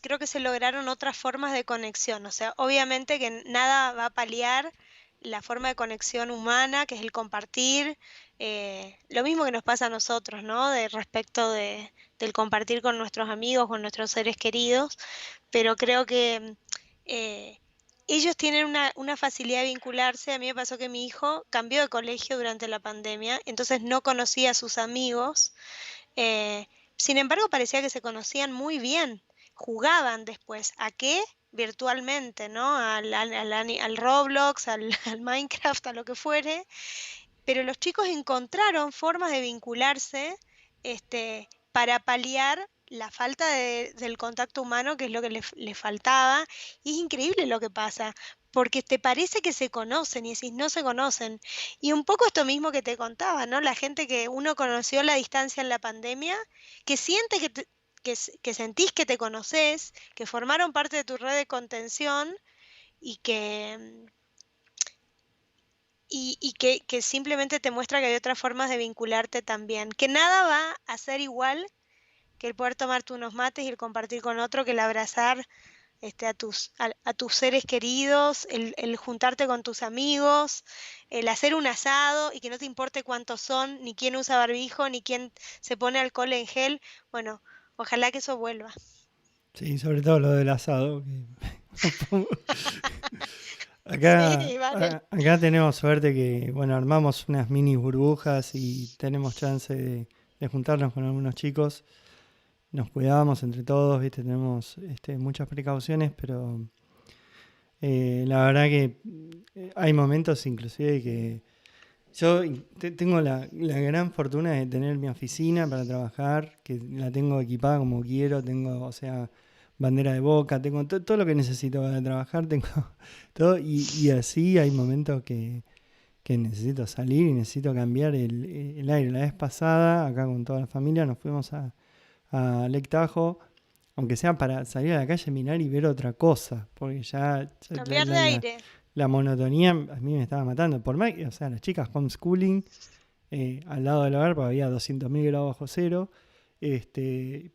creo que se lograron otras formas de conexión. O sea, obviamente que nada va a paliar la forma de conexión humana, que es el compartir. Lo mismo que nos pasa a nosotros, ¿no? De respecto del compartir con nuestros amigos, con nuestros seres queridos. Pero creo que eh, ellos tienen una facilidad de vincularse. A mí me pasó que mi hijo cambió de colegio durante la pandemia, entonces no conocía a sus amigos. Eh, Sin embargo, parecía que se conocían muy bien. Jugaban después. ¿A qué? Virtualmente, ¿no? Al Roblox, al Minecraft, a lo que fuere. Pero los chicos encontraron formas de vincularse, para paliar la falta del contacto humano, que es lo que les faltaba. Y es increíble lo que pasa, porque te parece que se conocen y decís, no se conocen. Y un poco esto mismo que te contaba, ¿no? La gente que uno conoció a la distancia en la pandemia, que siente que sentís que te conoces, que formaron parte de tu red de contención y que simplemente te muestra que hay otras formas de vincularte también, que nada va a ser igual que el poder tomarte unos mates y el compartir con otro, que el abrazar a tus seres queridos, el juntarte con tus amigos, el hacer un asado y que no te importe cuántos son, ni quién usa barbijo, ni quién se pone alcohol en gel. Bueno, ojalá que eso vuelva. Sí, sobre todo lo del asado. Sí, vale. Acá tenemos suerte que, bueno, armamos unas mini burbujas y tenemos chance de juntarnos con algunos chicos. Nos cuidamos entre todos, ¿viste? Tenemos muchas precauciones, pero la verdad que hay momentos inclusive que yo tengo la gran fortuna de tener mi oficina para trabajar, que la tengo equipada como quiero, tengo, o sea, bandera de Boca, tengo todo lo que necesito para trabajar, tengo todo, y así hay momentos que necesito salir y necesito cambiar el aire. La vez pasada, acá con toda la familia, nos fuimos a Lake Tahoe, aunque sea para salir a la calle, mirar y ver otra cosa, porque ya Cambiar de aire. la monotonía a mí me estaba matando. Por más que, o sea, las chicas homeschooling, al lado del hogar, porque había 200.000 grados bajo cero,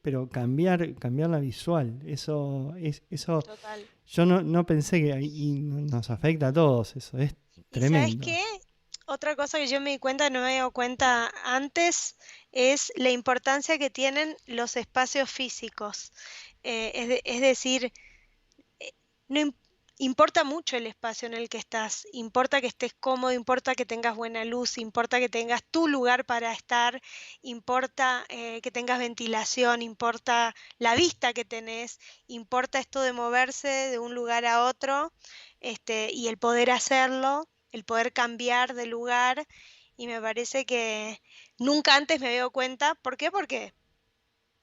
pero cambiar la visual, eso Total. yo no pensé que y nos afecta a todos, eso es ¿Y sabes tremendo. qué? Otra cosa que yo me di cuenta, no me había dado cuenta antes, es la importancia que tienen los espacios físicos. Es decir, no importa mucho el espacio en el que estás, importa que estés cómodo, importa que tengas buena luz, importa que tengas tu lugar para estar, importa que tengas ventilación, importa la vista que tenés, importa esto de moverse de un lugar a otro, y el poder hacerlo, el poder cambiar de lugar. Y me parece que nunca antes me había dado cuenta. ¿Por qué? Porque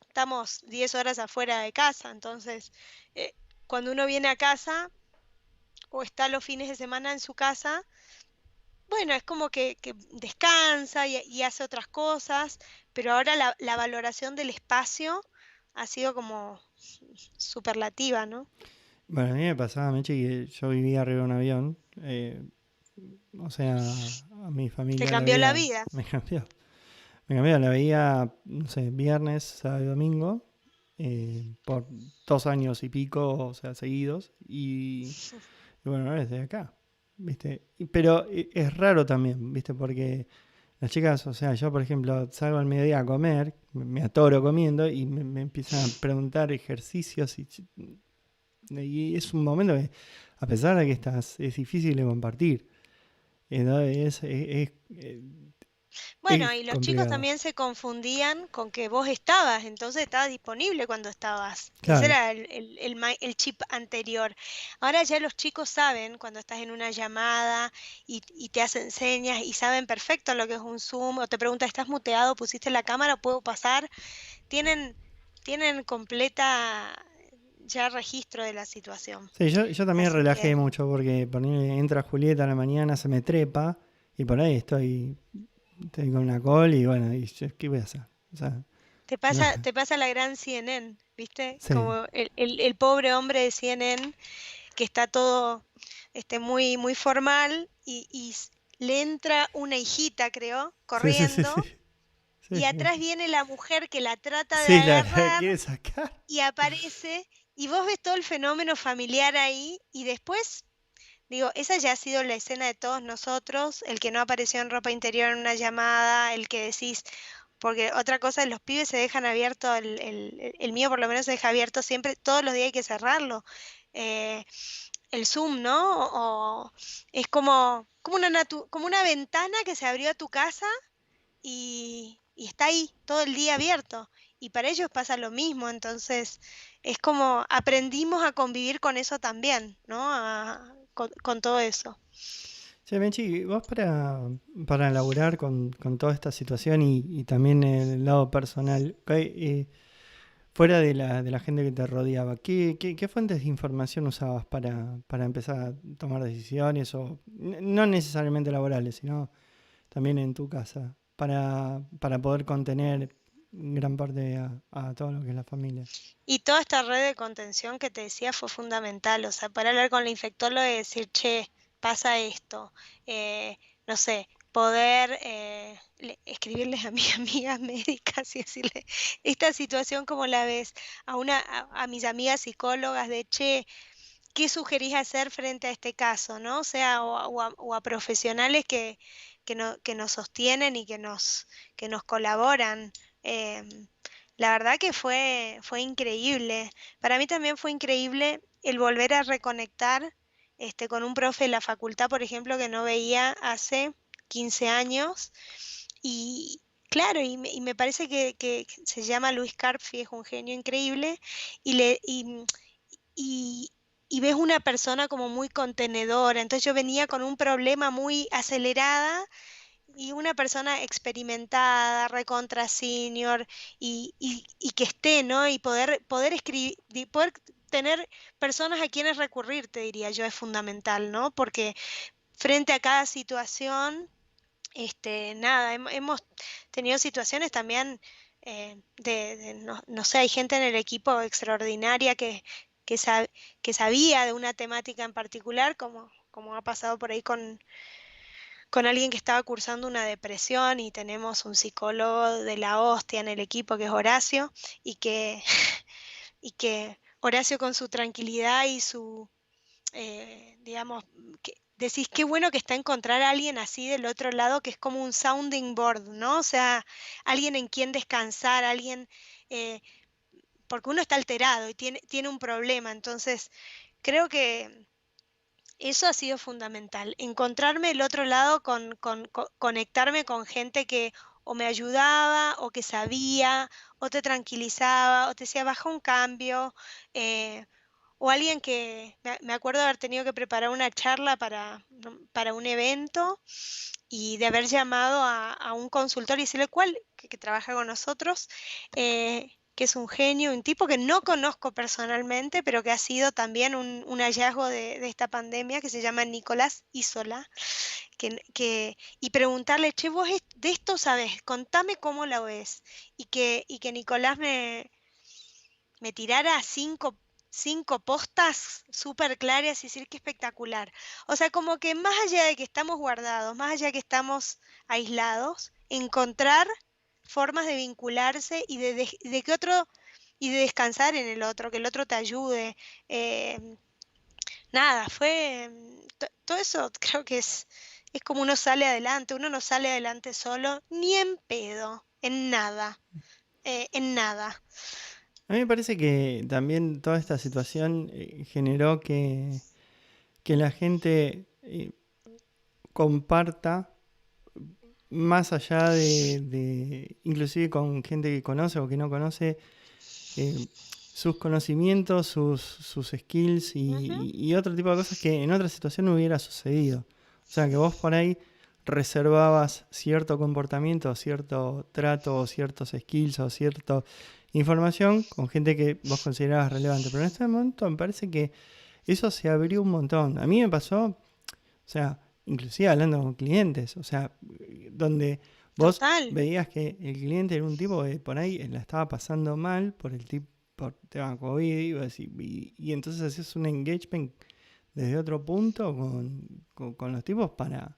estamos 10 horas afuera de casa, entonces eh, cuando uno viene a casa o está los fines de semana en su casa, bueno, es como que descansa y hace otras cosas, pero ahora la valoración del espacio ha sido como superlativa, ¿no? Bueno, a mí me pasaba, Meche, que yo vivía arriba de un avión, o sea, a mi Te familia la cambió la veía, vida. me cambió, la veía, no sé, viernes, sábado y domingo, por 2 años y pico, o sea, seguidos, y bueno, ahora estoy acá, ¿viste? Pero es raro también, ¿viste? Porque las chicas, o sea, yo por ejemplo salgo al mediodía a comer, me atoro comiendo y me empiezan a preguntar ejercicios y es un momento que, a pesar de que es difícil de compartir, ¿no? Bueno, Es y los chicos complicado. también se confundían con que vos estabas, entonces estabas disponible cuando estabas. Ese Claro. era el chip anterior. Ahora ya los chicos saben cuando estás en una llamada y te hacen señas y saben perfecto lo que es un Zoom o te preguntan, ¿estás muteado? ¿Pusiste la cámara? ¿Puedo pasar? Tienen, tienen completa ya registro de la situación. Sí, yo también Así relajé que mucho porque por ahí entra Julieta a la mañana, se me trepa y por ahí estoy con una call y bueno, ¿qué voy a hacer? O sea, no, te pasa la gran CNN, ¿viste? sí, Como el pobre hombre de CNN que está todo muy, muy formal le entra una hijita, creo, sí, sí, sí, sí, corriendo sí, y atrás viene la mujer que la trata de sí, la agarrar quiere sacar. y aparece y vos ves todo el fenómeno familiar ahí y después, digo, esa ya ha sido la escena de todos nosotros, el que no apareció en ropa interior en una llamada, el que decís, porque otra cosa, los pibes se dejan abierto, el mío por lo menos se deja abierto siempre, todos los días hay que cerrarlo. Eh, el Zoom, ¿no? O es como una ventana que se abrió a tu casa y está ahí todo el día abierto. Y para ellos pasa lo mismo, entonces es como aprendimos a convivir con eso también, ¿no? Con todo eso. Che, Menchi, vos para laburar con toda esta situación y también el lado personal, fuera de la gente que te rodeaba, ¿qué fuentes de información usabas para empezar a tomar decisiones o no necesariamente laborales, sino también en tu casa, para poder contener gran parte a todo lo que es la familia? Y toda esta red de contención que te decía fue fundamental, o sea, para hablar con la infectóloga y decir, che, pasa esto, no sé, poder escribirles a mis amigas médicas y decirle, esta situación como la ves, a mis amigas psicólogas de, che, ¿qué sugerís hacer frente a este caso, ¿no? O sea, o a profesionales que nos sostienen y que nos colaboran. Em, la verdad que fue increíble. Para mí también fue increíble el volver a reconectar con un profe de la facultad, por ejemplo, que no veía hace 15 años. Y claro, y me parece que se llama Luis Carpfi, es un genio increíble. Y, le, y, y ves una persona como muy contenedora. Entonces yo venía con un problema muy acelerada y una persona experimentada, recontra senior y que esté, ¿no? Y poder escribir, poder tener personas a quienes recurrir, te diría yo, es fundamental, ¿no? Porque frente a cada situación, nada, hemos tenido situaciones también no, no sé, hay gente en el equipo extraordinaria que, que sabía de una temática en particular, como ha pasado por ahí con alguien que estaba cursando una depresión y tenemos un psicólogo de la hostia en el equipo que es Horacio y que, y que Horacio con su tranquilidad y su, digamos, decís qué bueno que está encontrar a alguien así del otro lado que es como un sounding board, ¿no? O sea, alguien en quien descansar, alguien, eh, porque uno está alterado y tiene un problema, entonces creo que eso ha sido fundamental, encontrarme el otro lado conectarme con gente que o me ayudaba o que sabía o te tranquilizaba o te decía baja un cambio. eh, o alguien que me acuerdo de haber tenido que preparar una charla para un evento y de haber llamado a un consultor y decirle cuál, que trabaja con nosotros, que es un genio, un tipo que no conozco personalmente, pero que ha sido también un hallazgo de esta pandemia, que se llama Nicolás Isola, y preguntarle, che, vos de esto sabes, contame cómo la ves, y que Nicolás me tirara cinco postas súper claras y decir qué espectacular. O sea, como que más allá de que estamos guardados, más allá de que estamos aislados, encontrar formas de vincularse de que otro, y de descansar en el otro, que el otro te ayude. Eh, nada, todo eso creo que es como uno no sale adelante solo, ni en pedo, en nada. A mí me parece que también toda esta situación generó que la gente comparta más allá inclusive con gente que conoce o que no conoce, eh, sus conocimientos, sus skills Ujú. y otro tipo de cosas que en otra situación no hubiera sucedido. O sea, que vos por ahí reservabas cierto comportamiento, cierto trato, o ciertos skills o cierta información con gente que vos considerabas relevante. Pero en este momento me parece que eso se abrió un montón. A mí me pasó, o sea, inclusive hablando con clientes, o sea, donde vos Total. veías que el cliente era un tipo que por ahí la estaba pasando mal por tema COVID, y entonces hacías un engagement desde otro punto con los tipos para,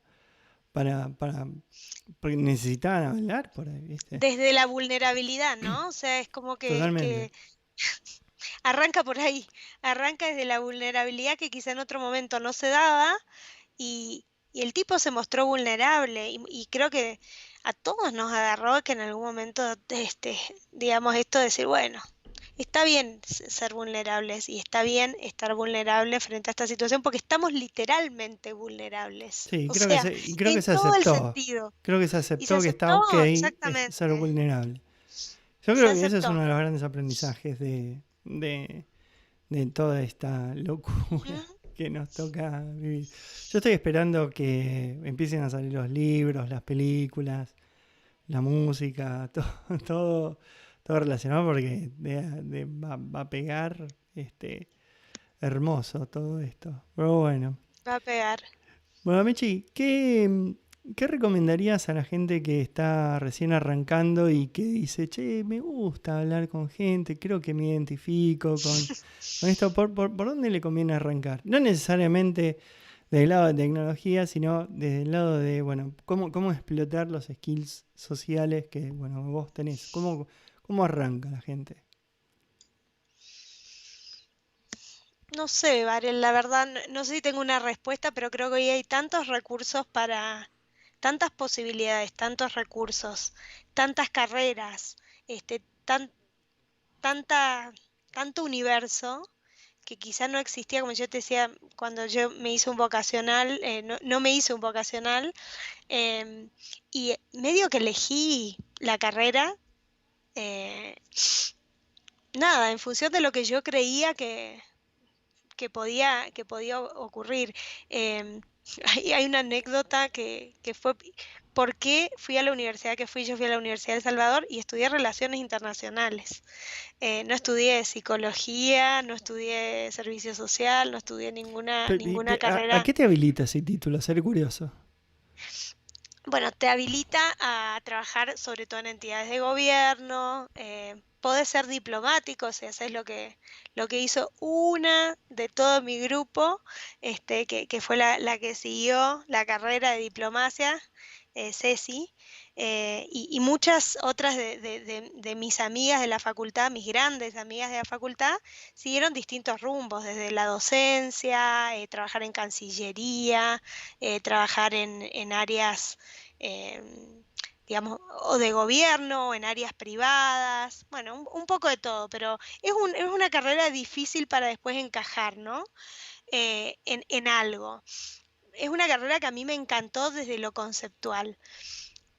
porque necesitaban hablar por ahí, ¿viste? Desde la vulnerabilidad, ¿no? O sea, es como Totalmente. que arranca por ahí, arranca desde la vulnerabilidad que quizá en otro momento no se daba y, y el tipo se mostró vulnerable y creo que a todos nos agarró que en algún momento, digamos, esto de decir, bueno, está bien ser vulnerables y está bien estar vulnerable frente a esta situación porque estamos literalmente vulnerables, Sí, o sea, y creo que en se todo el aceptó. sentido. Creo que se Y se aceptó que está aceptó ok ser exactamente, vulnerable. Yo se creo que ese es uno aceptó. de los grandes aprendizajes de toda esta locura Ujú. que nos toca vivir. Yo estoy esperando que empiecen a salir los libros, las películas, la música, todo, todo relacionado porque va a pegar hermoso todo esto. Pero bueno. Va a pegar. Bueno, Mechi, ¿qué recomendarías a la gente que está recién arrancando y que dice, che, me gusta hablar con gente, creo que me identifico con esto? ¿Por dónde le conviene arrancar? No necesariamente del lado de tecnología, sino desde el lado de, bueno, cómo explotar los skills sociales que, bueno, vos tenés. ¿Cómo arranca la gente? No sé, Varel, la verdad, no sé si tengo una respuesta, pero creo que hoy hay tantos recursos tantas posibilidades, tantos recursos, tantas carreras, este, tan, tanta, tanto universo que quizá no existía, como yo te decía, cuando yo me hice un vocacional, no me hice un vocacional, em, y medio que elegí la carrera, eh, nada, en función de lo que yo creía que podía ocurrir. Em, hay una anécdota que fue por qué fui a la universidad que fui. Yo fui a la Universidad de El Salvador y estudié Relaciones Internacionales. No estudié psicología, no estudié servicio social, no estudié ninguna ¿A carrera. qué te habilita ese título? Ser curioso. Bueno, te habilita a trabajar sobre todo en entidades de gobierno, podés ser diplomático, si haces lo que hizo una de todo mi grupo, que fue la que siguió la carrera de diplomacia, Ceci, y muchas otras de mis amigas de la facultad, mis grandes amigas de la facultad, siguieron distintos rumbos, desde la docencia, trabajar en Cancillería, trabajar en áreas digamos, o de gobierno, o en áreas privadas, bueno, un poco de todo, pero es una carrera difícil para después encajar, ¿no? En algo. Es una carrera que a mí me encantó desde lo conceptual,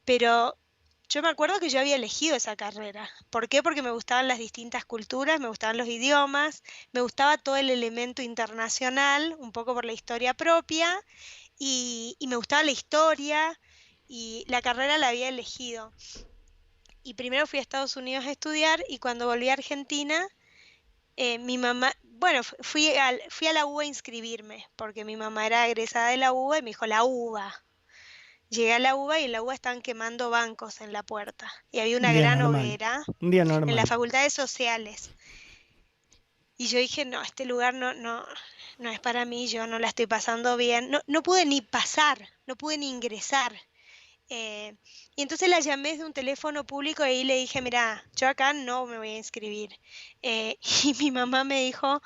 pero yo me acuerdo que yo había elegido esa carrera. ¿Por qué? Porque me gustaban las distintas culturas, me gustaban los idiomas, me gustaba todo el elemento internacional, un poco por la historia propia, y me gustaba la historia y la carrera la había elegido. Y primero fui a Estados Unidos a estudiar y cuando volví a Argentina, mi mamá, bueno, fui a la UBA a inscribirme, porque mi mamá era egresada de la UBA y me dijo, la UBA. Llegué a la UBA y en la UBA estaban quemando bancos en la puerta. Y había Un una día gran normal. hoguera Un día en las normal. facultades sociales. Y yo dije, no, este lugar no es para mí, yo no la estoy pasando bien. No pude ni pasar, no pude ni ingresar. Eh, y entonces la llamé desde un teléfono público y ahí le dije, mira, yo acá no me voy a inscribir. Y mi mamá me dijo,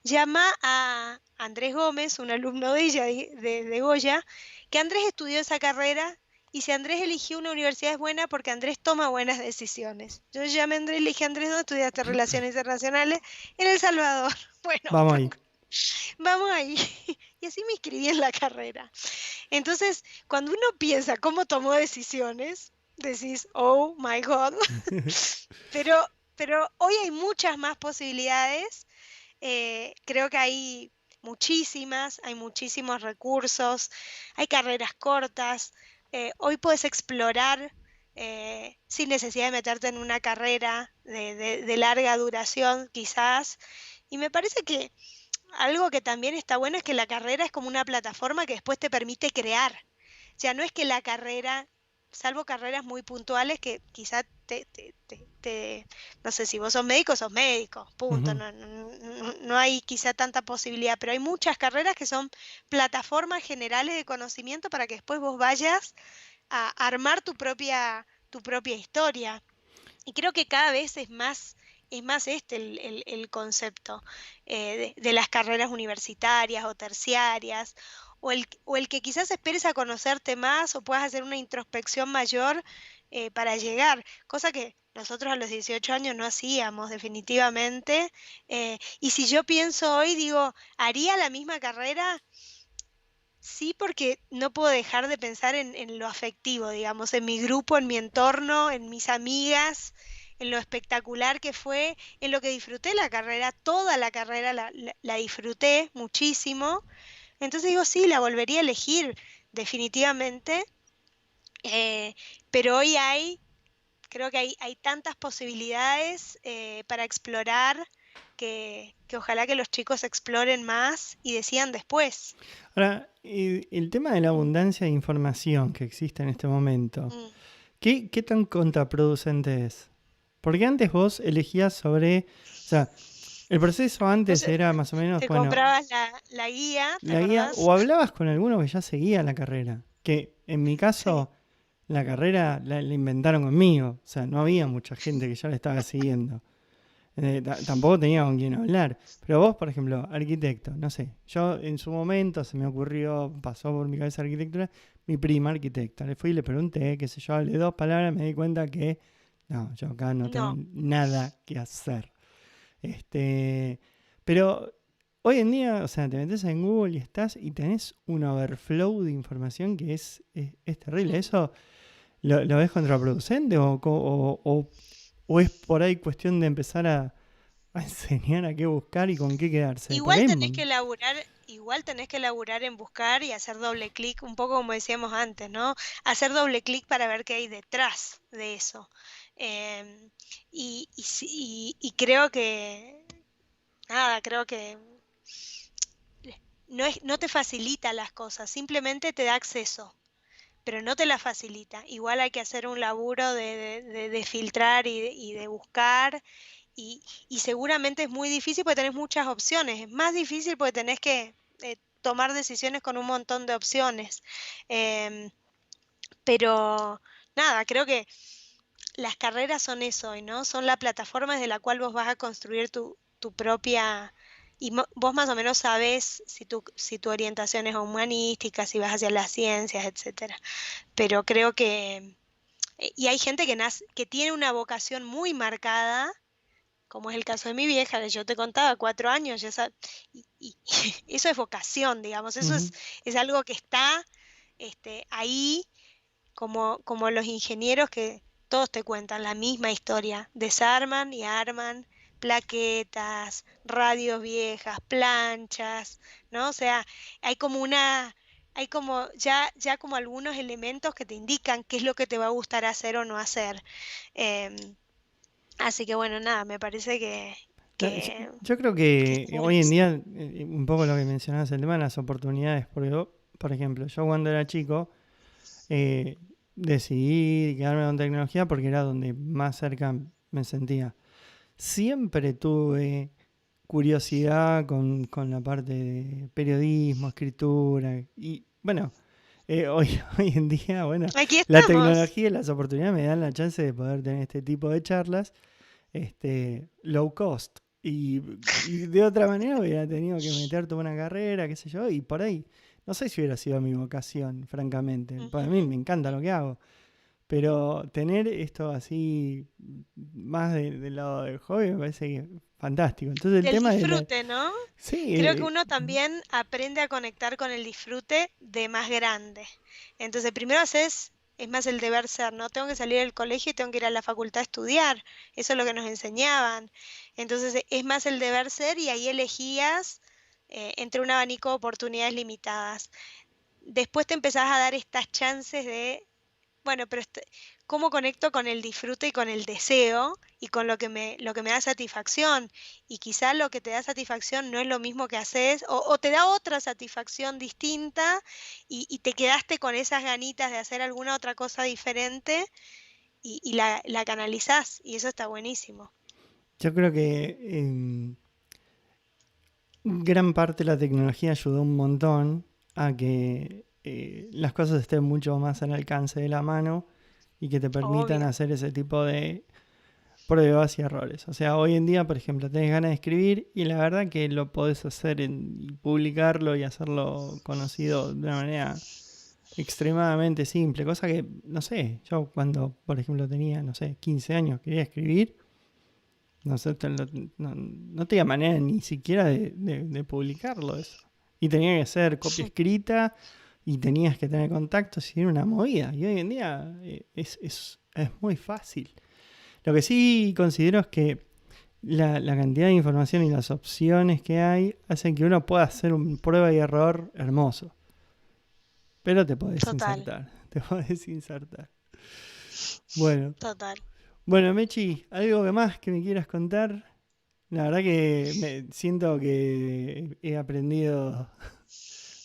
llama a Andrés Gómez, un alumno de ella, de Goya, que Andrés estudió esa carrera y si Andrés eligió una universidad es buena porque Andrés toma buenas decisiones. Yo llamé a Andrés y le dije, Andrés, ¿dónde estudiaste Relaciones Internacionales? En El Salvador. Bueno, Vamos ahí. vamos ahí. Y así me inscribí en la carrera. Entonces, cuando uno piensa cómo tomó decisiones, decís, oh my God. Pero, pero hoy hay muchas más posibilidades. Creo que hay muchísimos recursos, hay carreras cortas. Hoy puedes explorar sin necesidad de meterte en una carrera de larga duración, quizás. Y me parece que algo que también está bueno es que la carrera es como una plataforma que después te permite crear. O sea, no es que la carrera, salvo carreras muy puntuales que quizá no sé, si vos sos médico, punto. Ujú. No hay quizá tanta posibilidad, pero hay muchas carreras que son plataformas generales de conocimiento para que después vos vayas a armar tu propia historia. Y creo que cada vez es más este el concepto de las carreras universitarias o terciarias, o el que quizás esperes a conocerte más o puedas hacer una introspección mayor para llegar, cosa que nosotros a los 18 años no hacíamos definitivamente. Y si yo pienso hoy, digo, ¿haría la misma carrera? Sí, porque no puedo dejar de pensar en lo afectivo, digamos, en mi grupo, en mi entorno, en mis amigas, en lo espectacular que fue, en lo que disfruté la carrera, toda la carrera la disfruté muchísimo. Entonces digo, sí, la volvería a elegir definitivamente, eh, pero hoy creo que hay tantas posibilidades para explorar que ojalá que los chicos exploren más y decidan después. Ahora, el tema de la abundancia de información que existe en este momento, Mm. ¿qué tan contraproducente es? Porque antes vos elegías sobre, o sea, el proceso Vos antes era más o menos, te bueno, comprabas la guía, ¿te la guía, acordás? o hablabas con alguno que ya seguía la carrera, que en mi Sí. caso la carrera la inventaron conmigo, o sea, no había mucha gente que ya la estaba siguiendo. Tampoco tenía con quién hablar. Pero vos, por ejemplo, arquitecto, no sé, yo en su momento se me ocurrió, pasó por mi cabeza arquitectura, mi prima arquitecta. Le fui y le pregunté, qué sé yo, hablé 2 palabras, me di cuenta que no, yo acá no tengo No. nada que hacer. Este, pero hoy en día, o sea, te metes en Google y estás y tenés un overflow de información que es terrible. Mm. ¿Eso lo ves contraproducente o es por ahí cuestión de empezar a enseñar a qué buscar y con qué quedarse? Porque Igual tenés que laburar, igual tenés que laburar en buscar y hacer doble clic, un poco como decíamos antes, ¿no? Hacer doble clic para ver qué hay detrás de eso. Em, y creo que, nada, creo que no te facilita las cosas, simplemente te da acceso, pero no te la facilita. Igual hay que hacer un laburo de filtrar y de buscar, y seguramente es muy difícil porque tenés muchas opciones. Es más difícil porque tenés que tomar decisiones con un montón de opciones. Em, pero nada, creo que las carreras son eso hoy, ¿no? Son la plataforma desde la cual vos vas a construir tu propia... Y vos más o menos sabés si tu orientación es humanística, si vas hacia las ciencias, etcétera. Pero creo que... Y hay gente que tiene una vocación muy marcada, como es el caso de mi vieja, que yo te contaba, 4 años, y eso es vocación, digamos, Ujú. es algo que está ahí, como los ingenieros que todos te cuentan la misma historia, desarman y arman plaquetas, radios viejas, planchas, ¿no? O sea, hay como hay como ya como algunos elementos que te indican qué es lo que te va a gustar hacer o no hacer. Em, Así que bueno, nada, me parece No, Yo, que, yo creo que está que hoy en buenísimo. día, un poco lo que mencionabas el tema de las oportunidades, porque por ejemplo, yo cuando era chico eh, decidí quedarme con tecnología porque era donde más cerca me sentía. Siempre tuve curiosidad con la parte de periodismo, escritura y bueno, hoy en día, bueno, Aquí la estamos. tecnología y las oportunidades me dan la chance de poder tener este tipo de charlas, low cost. Y de otra manera hubiera tenido que meter toda una carrera, qué sé yo, y por ahí, no sé si hubiera sido mi vocación, francamente. Para mí Ujú. me encanta lo que hago. Pero tener esto así más del lado del hobby me parece que fantástico. Entonces el Del tema de la... disfrute, ¿no? Sí, Creo que uno también aprende a conectar con el disfrute de más grande. Entonces, primero es más el deber ser, ¿no? Tengo que salir del colegio y tengo que ir a la facultad a estudiar. Eso es lo que nos enseñaban. Entonces, es más el deber ser y ahí elegías entre un abanico de oportunidades limitadas. Después te empezás a dar estas chances de bueno, pero ¿cómo conecto con el disfrute y con el deseo y con lo que me da satisfacción? Y quizá lo que te da satisfacción no es lo mismo que haces, o te da otra satisfacción distinta y te quedaste con esas ganitas de hacer alguna otra cosa diferente y la canalizás y eso está buenísimo. yo creo que gran parte de la tecnología ayudó un montón a que las cosas estén mucho más al alcance de la mano y que te permitan Obvio, hacer ese tipo de pruebas y errores. O sea, hoy en día, por ejemplo, tenés ganas de escribir y la verdad que lo podés hacer y publicarlo y hacerlo conocido de una manera extremadamente simple, cosa que, no sé, yo cuando, por ejemplo, tenía, no sé, 15 años, quería escribir, no sé, no tenía manera ni siquiera de publicarlo eso. Y tenía que ser copia escrita y tenías que tener contactos y era una movida. Y hoy en día es muy fácil. Lo que sí considero es que la cantidad de información y las opciones que hay hacen que uno pueda hacer un prueba y error hermoso. Pero te podés total, insertar. Te podés insertar. Bueno, total. bueno, Mechi, ¿algo que más que me quieras contar? La verdad que me siento que he aprendido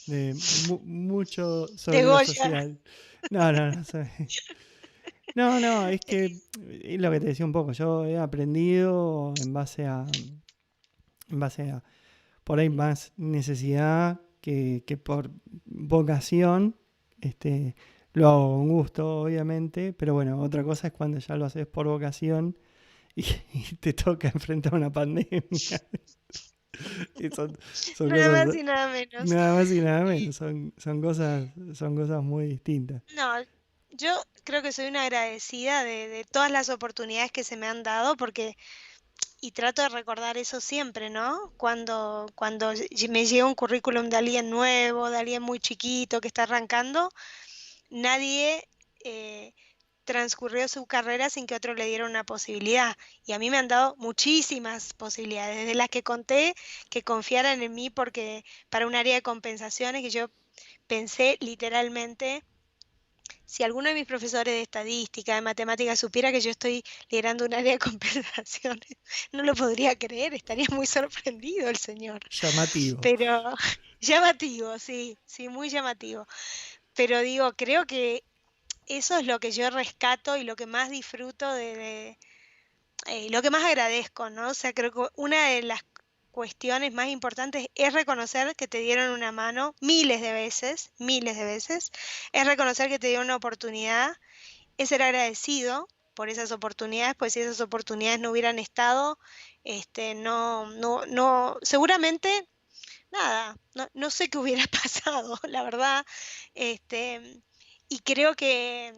de mucho De sobre lo Goya. social. No, no, no, es que es lo que te decía un poco. Yo he aprendido en base a por ahí más necesidad que por vocación. Este, lo hago con gusto, obviamente, pero bueno, otra cosa es cuando ya lo haces por vocación y te toca enfrentar una pandemia. Y son Nada cosas más y nada menos. nada más y nada Y menos, son cosas muy distintas. no, yo creo que soy una agradecida de todas las oportunidades que se me han dado, porque, y trato de recordar eso siempre, ¿no? Cuando me llega un currículum de alguien nuevo, de alguien muy chiquito que está arrancando, nadie eh, transcurrió su carrera sin que otro le diera una posibilidad. Y a mí me han dado muchísimas posibilidades, desde las que conté que confiaran en mí porque para un área de compensaciones que yo pensé literalmente si alguno de mis profesores de estadística, de matemáticas, supiera que yo estoy liderando un área de compensaciones, no lo podría creer, estaría muy sorprendido el señor. Llamativo. Pero llamativo, sí, sí, muy llamativo. Pero digo, creo que eso es lo que yo rescato y lo que más disfruto lo que más agradezco, ¿no? O sea, creo que una de las cuestiones más importantes es reconocer que te dieron una mano miles de veces, es reconocer que te dieron una oportunidad, es ser agradecido por esas oportunidades, pues si esas oportunidades no hubieran estado, no, seguramente, nada, no sé qué hubiera pasado, la verdad, este, y creo que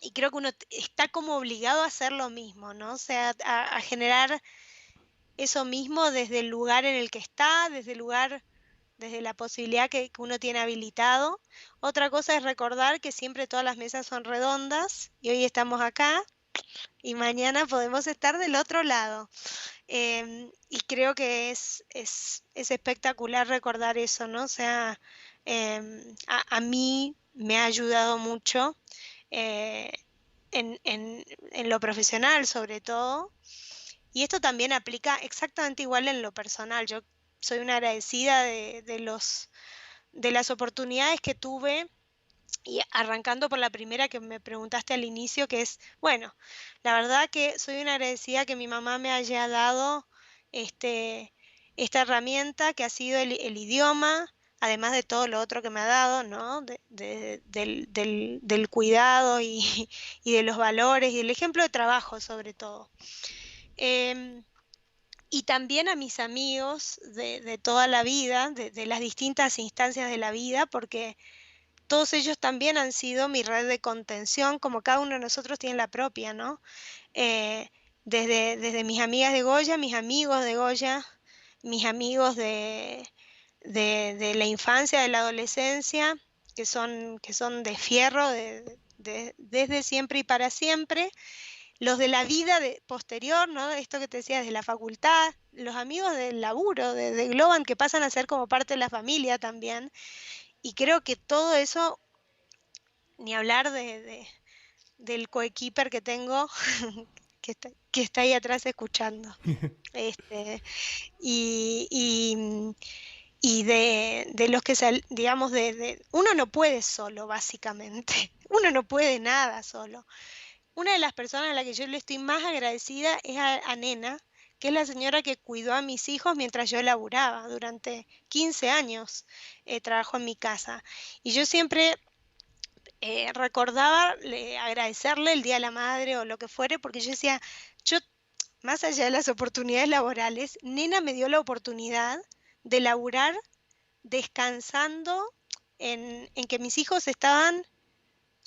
y creo que uno está como obligado a hacer lo mismo, ¿no? O sea, a generar eso mismo desde el lugar en el que está, desde el lugar, desde la posibilidad que uno tiene habilitado. Otra cosa es recordar que siempre todas las mesas son redondas y hoy estamos acá y mañana podemos estar del otro lado. Y creo que es espectacular recordar eso, ¿no? O sea, a mí me ha ayudado mucho eh, en lo profesional sobre todo. Y esto también aplica exactamente igual en lo personal. Yo soy una agradecida de las oportunidades que tuve y arrancando por la primera que me preguntaste al inicio, que es, bueno, la verdad que soy una agradecida que mi mamá me haya dado este, esta herramienta que ha sido el idioma, además de todo lo otro que me ha dado, ¿no? Del cuidado y de los valores y el ejemplo de trabajo sobre todo. Em, y también a mis amigos de toda la vida, de las distintas instancias de la vida, porque todos ellos también han sido mi red de contención, como cada uno de nosotros tiene la propia, ¿no? Eh, desde mis amigas de Goya, mis amigos de Goya, mis amigos de la infancia, de la adolescencia, que son de fierro, desde siempre y para siempre. Los de la vida posterior, ¿no? Esto que te decía, desde la facultad, los amigos del laburo, de Globan, que pasan a ser como parte de la familia también. Y creo que todo eso, ni hablar del coequiper que tengo, que está ahí atrás escuchando. Este, y, y, y de los que, digamos, uno no puede solo, básicamente. Uno no puede nada solo. Una de las personas a la que yo le estoy más agradecida es a Nena, que es la señora que cuidó a mis hijos mientras yo laburaba. Durante 15 años trabajó en mi casa. Y yo siempre recordaba agradecerle el Día de la Madre o lo que fuere, porque yo decía, yo, más allá de las oportunidades laborales, Nena me dio la oportunidad de laburar descansando en que mis hijos estaban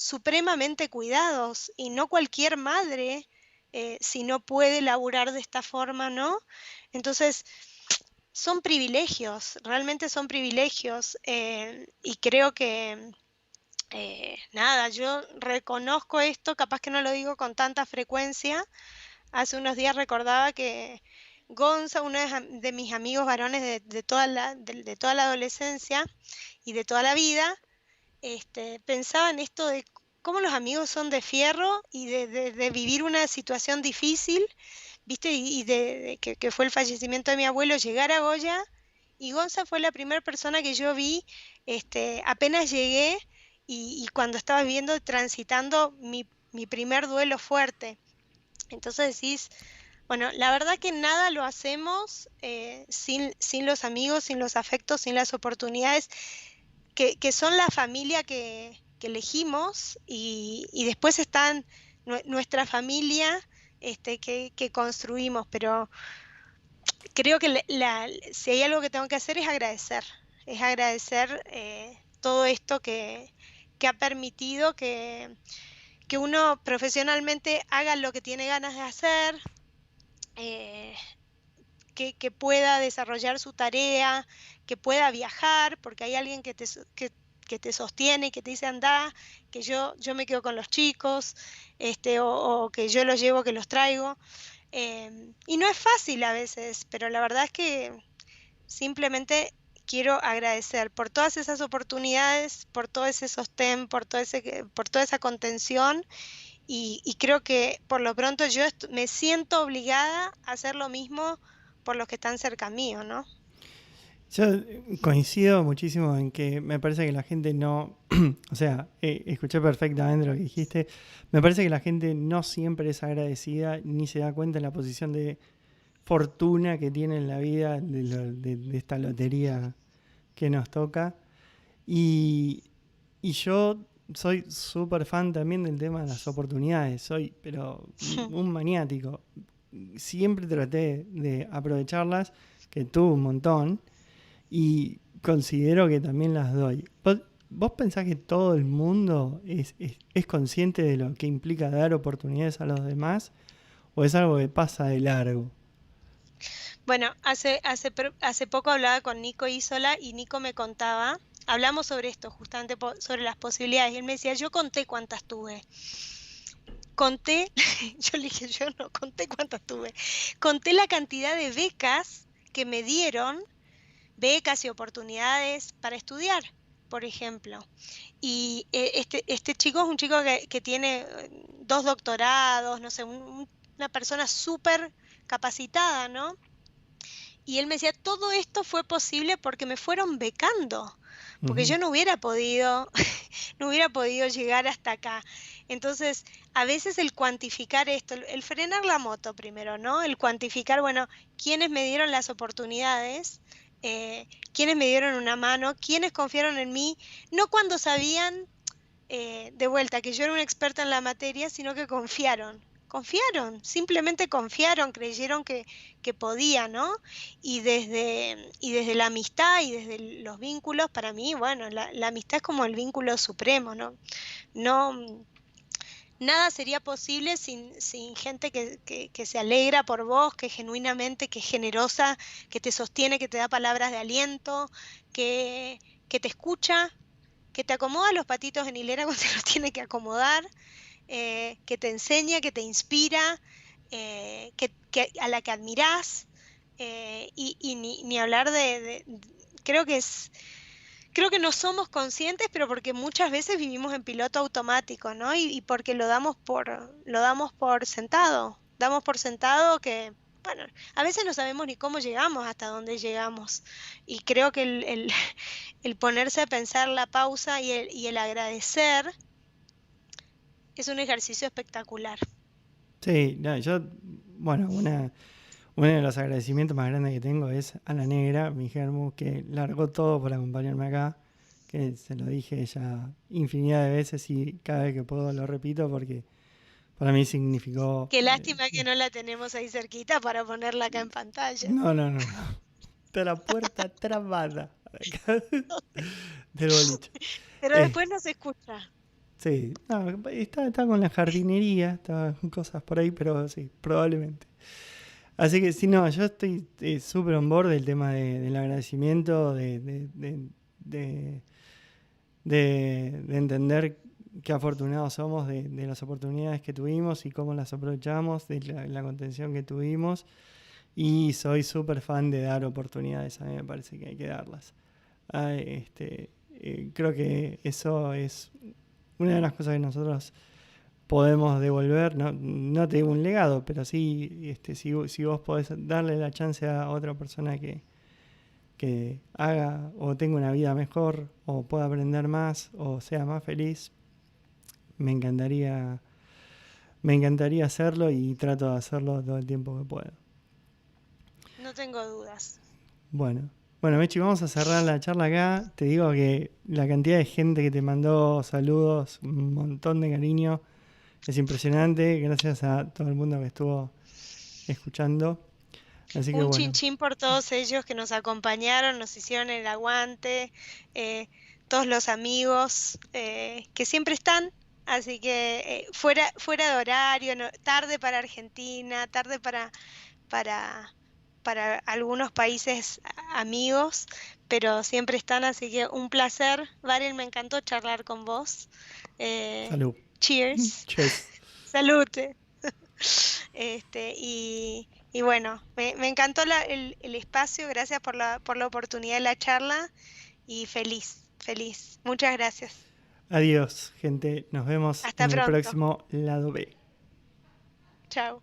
supremamente cuidados, y no cualquier madre, si no puede laburar de esta forma, ¿no? Entonces, son privilegios, realmente son privilegios, y creo que, nada, yo reconozco esto, capaz que no lo digo con tanta frecuencia. Hace unos días recordaba que Gonza, uno de mis amigos varones de toda la adolescencia y de toda la vida, pensaba en esto de cómo los amigos son de fierro y de vivir una situación difícil, ¿viste? Y que fue el fallecimiento de mi abuelo, llegar a Goya, y Gonza fue la primera persona que yo vi, apenas llegué, y cuando estaba viviendo, transitando mi primer duelo fuerte. Entonces decís, bueno, la verdad que nada lo hacemos sin los amigos, sin los afectos, sin las oportunidades que son la familia que elegimos, y después están nuestra familia, que construimos, pero creo que si hay algo que tengo que hacer es agradecer todo esto que ha permitido que uno profesionalmente haga lo que tiene ganas de hacer, eh, que pueda desarrollar su tarea, que pueda viajar, porque hay alguien que te sostiene y que te dice anda, que yo me quedo con los chicos, o que yo los llevo, que los traigo. Y no es fácil a veces, pero la verdad es que simplemente quiero agradecer por todas esas oportunidades, por todo ese sostén, por toda esa contención, y creo que por lo pronto yo me siento obligada a hacer lo mismo por los que están cerca mío, ¿no? Yo coincido muchísimo en que me parece que la gente no, o sea, escuché perfectamente lo que dijiste, me parece que la gente no siempre es agradecida ni se da cuenta de la posición de fortuna que tiene en la vida de esta lotería que nos toca. Y, y yo soy súper fan también del tema de las oportunidades, soy pero un maniático. Siempre traté de aprovecharlas, que tuve un montón, y considero que también las doy. ¿Vos pensás que todo el mundo es consciente de lo que implica dar oportunidades a los demás, o es algo que pasa de largo? Bueno, hace poco hablaba con Nico Isola, y Nico me contaba, hablamos sobre esto, justamente sobre las posibilidades, y él me decía, yo conté cuántas tuve. Conté, yo le dije, yo no conté cuántas tuve. Conté la cantidad de becas que me dieron, becas y oportunidades para estudiar, por ejemplo. Y este chico es un chico que tiene 2 doctorados, no sé, una persona súper capacitada, ¿no? Y él me decía, todo esto fue posible porque me fueron becando, porque Ujú. yo no hubiera podido, no hubiera podido llegar hasta acá. Entonces, a veces el cuantificar esto, el frenar la moto primero, ¿no? El cuantificar, bueno, quiénes me dieron las oportunidades, quiénes me dieron una mano, quiénes confiaron en mí, no cuando sabían, de vuelta, que yo era una experta en la materia, sino que simplemente confiaron, creyeron que podía, ¿no? Y desde la amistad y desde los vínculos, para mí, bueno, la amistad es como el vínculo supremo, ¿no? No, nada sería posible sin gente que se alegra por vos, que genuinamente, que es generosa, que te sostiene, que te da palabras de aliento, que, que te escucha, que te acomoda los patitos en hilera cuando se los tiene que acomodar, que te enseña, que te inspira, a la que admirás, y ni hablar creo que es, creo que no somos conscientes, pero porque muchas veces vivimos en piloto automático, ¿no? Y porque lo damos por sentado. Damos por sentado que, bueno, a veces no sabemos ni cómo llegamos hasta dónde llegamos. Y creo que el ponerse a pensar la pausa y el agradecer es un ejercicio espectacular. Sí, no, bueno, uno de los agradecimientos más grandes que tengo es a la negra, mi germu, que largó todo por acompañarme acá, que se lo dije ya infinidad de veces y cada vez que puedo lo repito porque para mí significó... Qué lástima que no la tenemos ahí cerquita para ponerla acá en pantalla. no, no, no, no. Está la puerta trabada acá del boliche. Pero Eh, después no se escucha. sí, no, está con la jardinería, está con cosas por ahí, pero sí, probablemente. Así que sí, no, yo estoy súper on board del tema del agradecimiento, de, de entender qué afortunados somos de las oportunidades que tuvimos y cómo las aprovechamos, de la contención que tuvimos. Y soy súper fan de dar oportunidades, a mí me parece que hay que darlas. Creo que eso es una de las cosas que nosotros podemos devolver, no te digo un legado, pero sí, si vos podés darle la chance a otra persona que haga o tenga una vida mejor, o pueda aprender más, o sea más feliz, me encantaría, me encantaría hacerlo y trato de hacerlo todo el tiempo que puedo. No tengo dudas. Bueno, bueno, Mechi, vamos a cerrar la charla acá. Te digo que la cantidad de gente que te mandó saludos, un montón de cariño, es impresionante. Gracias a todo el mundo que estuvo escuchando. Así que Un bueno, chinchín por todos ellos que nos acompañaron, nos hicieron el aguante, eh, todos los amigos que siempre están. Así que fuera de horario, tarde para Argentina, tarde para, para algunos países amigos, pero siempre están. Así que un placer. Valen, me encantó charlar con vos. Eh, salud. cheers. Cheers. Salute. Y bueno, me encantó el espacio, gracias por la oportunidad de la charla y feliz, feliz. Muchas gracias. Adiós, gente. Nos vemos Hasta en el pronto. próximo lado B. Chao.